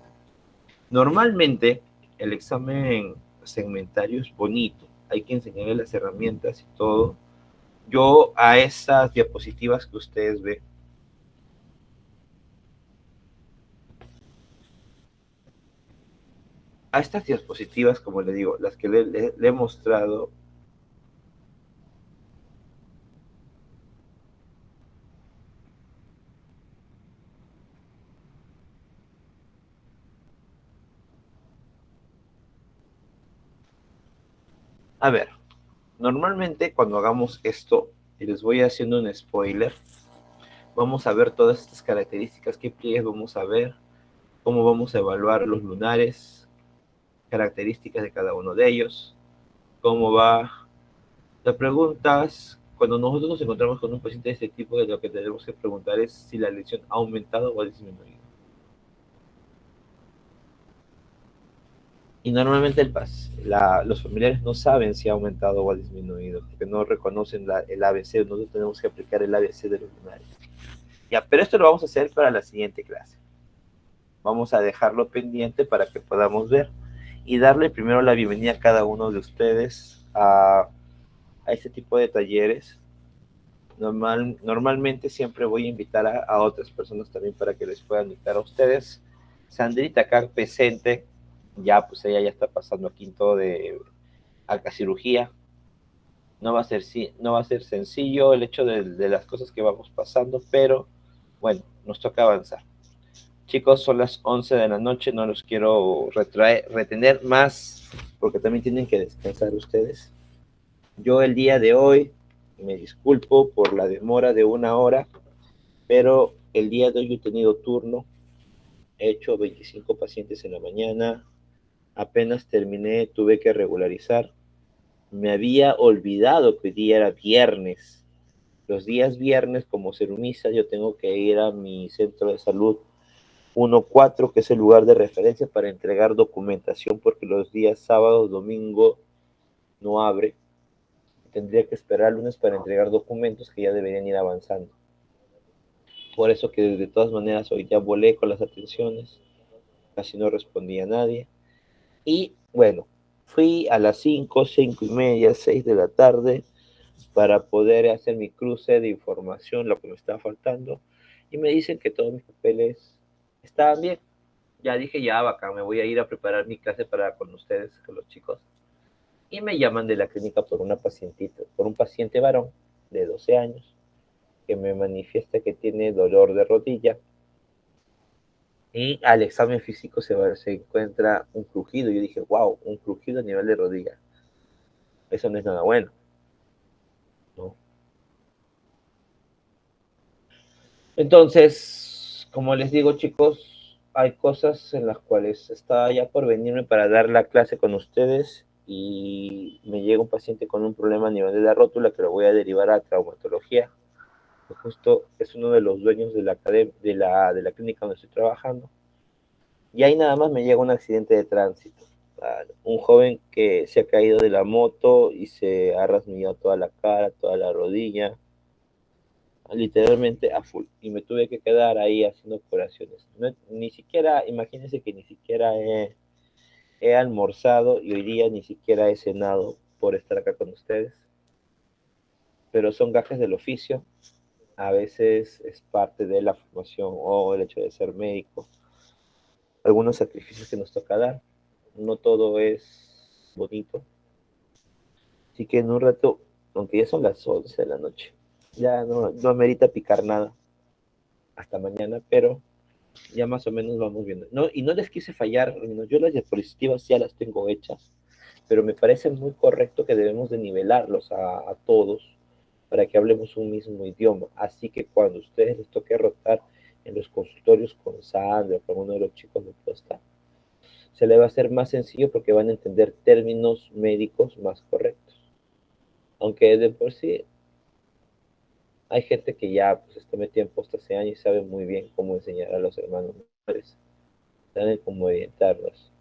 Normalmente el examen segmentario es bonito, hay que enseñarle las herramientas y todo. Yo a estas diapositivas que ustedes ven, a estas diapositivas, como le digo, las que le he mostrado, a ver, normalmente cuando hagamos esto, y les voy haciendo un spoiler, vamos a ver todas estas características, qué pliegues vamos a ver, cómo vamos a evaluar los lunares, características de cada uno de ellos, cómo va. Las preguntas, cuando nosotros nos encontramos con un paciente de este tipo, lo que tenemos que preguntar es si la lesión ha aumentado o ha disminuido. Y normalmente los familiares no saben si ha aumentado o ha disminuido, porque no reconocen el ABC, nosotros tenemos que aplicar el ABC de los lunares. Ya, pero esto lo vamos a hacer para la siguiente clase. Vamos a dejarlo pendiente para que podamos ver y darle primero la bienvenida a cada uno de ustedes a este tipo de talleres. Normalmente siempre voy a invitar a otras personas también para que les puedan invitar a ustedes. Sandrita acá presente, ya pues ella ya está pasando a quinto de alta cirugía. No va a ser sencillo el hecho de las cosas que vamos pasando, pero bueno, nos toca avanzar. Chicos, son las 11 de la noche, no los quiero retener más porque también tienen que descansar ustedes. Yo el día de hoy me disculpo por la demora de 1 hora, pero el día de hoy he tenido turno, he hecho 25 pacientes en la mañana, apenas terminé, tuve que regularizar. Me había olvidado que hoy día era viernes. Los días viernes, como serumisa, yo tengo que ir a mi centro de salud 14, que es el lugar de referencia para entregar documentación, porque los días sábados, domingo no abre. Tendría que esperar lunes para entregar documentos que ya deberían ir avanzando. Por eso que de todas maneras hoy ya volé con las atenciones, casi no respondía a nadie. Y bueno, fui a las 5, 5:30, 6 de la tarde para poder hacer mi cruce de información, lo que me estaba faltando. Y me dicen que todos mis papeles estaban bien. Ya dije, ya, bacán, me voy a ir a preparar mi clase para con ustedes, con los chicos. Y me llaman de la clínica por una pacientita, por un paciente varón de 12 años que me manifiesta que tiene dolor de rodilla y al examen físico se encuentra un crujido. Yo dije, wow, un crujido a nivel de rodilla. Eso no es nada bueno, ¿no? Entonces, como les digo, chicos, hay cosas en las cuales está ya por venirme para dar la clase con ustedes y me llega un paciente con un problema a nivel de la rótula que lo voy a derivar a traumatología. Que justo es uno de los dueños de la clínica donde estoy trabajando. Y ahí nada más me llega un accidente de tránsito. Un joven que se ha caído de la moto y se ha rasguñado toda la cara, toda la rodilla, literalmente a full. Y me tuve que quedar ahí haciendo curaciones. No, ni siquiera, imagínense que ni siquiera he almorzado y hoy día ni siquiera he cenado por estar acá con ustedes. Pero son gajes del oficio. A veces es parte de la formación o el hecho de ser médico. Algunos sacrificios que nos toca dar. No todo es bonito. Así que en un rato, aunque ya son las 11 de la noche, ya no amerita picar nada hasta mañana, pero ya más o menos vamos viendo. No, y no les quise fallar, no, yo las diapositivas ya las tengo hechas, pero me parece muy correcto que debemos de nivelarlos a todos para que hablemos un mismo idioma. Así que cuando a ustedes les toque rotar en los consultorios con Sandra o con uno de los chicos de posta, se le va a hacer más sencillo porque van a entender términos médicos más correctos. Aunque de por sí hay gente que ya pues, está metida en posta hace años y sabe muy bien cómo enseñar a los hermanos menores, saben cómo orientarlos.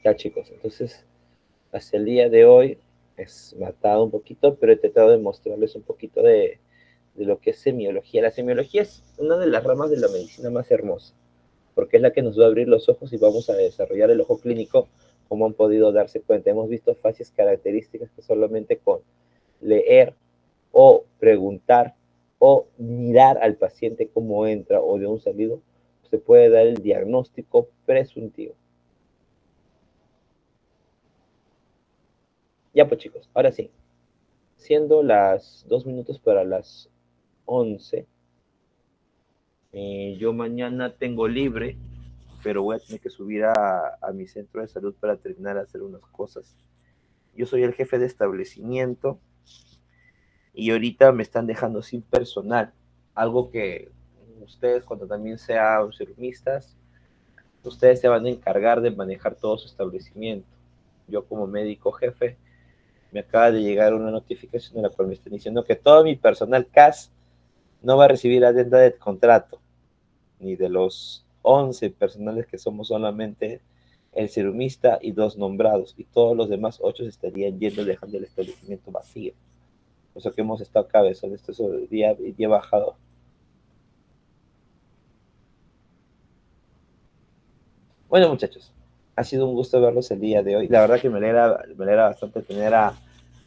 Ya chicos, entonces hasta el día de hoy es matado un poquito, pero he tratado de mostrarles un poquito de lo que es semiología. La semiología es una de las ramas de la medicina más hermosa, porque es la que nos va a abrir los ojos y vamos a desarrollar el ojo clínico, como han podido darse cuenta. Hemos visto fases características que solamente con leer o preguntar o mirar al paciente cómo entra o de un salido, se puede dar el diagnóstico presuntivo. Ya pues chicos, ahora sí, siendo las 2 minutos para las 11, yo mañana tengo libre, pero voy a tener que subir a mi centro de salud para terminar de hacer unas cosas. Yo soy el jefe de establecimiento y ahorita me están dejando sin personal. algo que ustedes cuando también sean servimistas, ustedes se van a encargar de manejar todo su establecimiento. Yo como médico jefe, me acaba de llegar una notificación en la cual me están diciendo que todo mi personal CAS no va a recibir adenda de contrato, ni de los 11 personales que somos solamente el serumista y 2 nombrados, y todos los demás 8 se estarían yendo dejando el establecimiento vacío. Por eso que hemos estado cabezón estos días y he bajado. Bueno, muchachos, ha sido un gusto verlos el día de hoy. La verdad que me alegra bastante tener a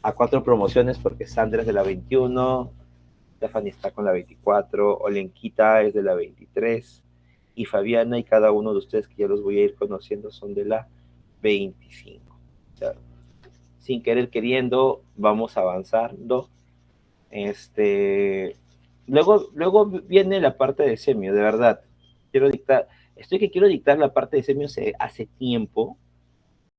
4 promociones porque Sandra es de la 21, Stephanie está con la 24, Olenquita es de la 23 y Fabiana y cada uno de ustedes que ya los voy a ir conociendo son de la 25. O sea, sin querer queriendo, vamos avanzando. Este, luego viene la parte de semio, de verdad. Quiero dictar, estoy que quiero dictar la parte de semio hace tiempo,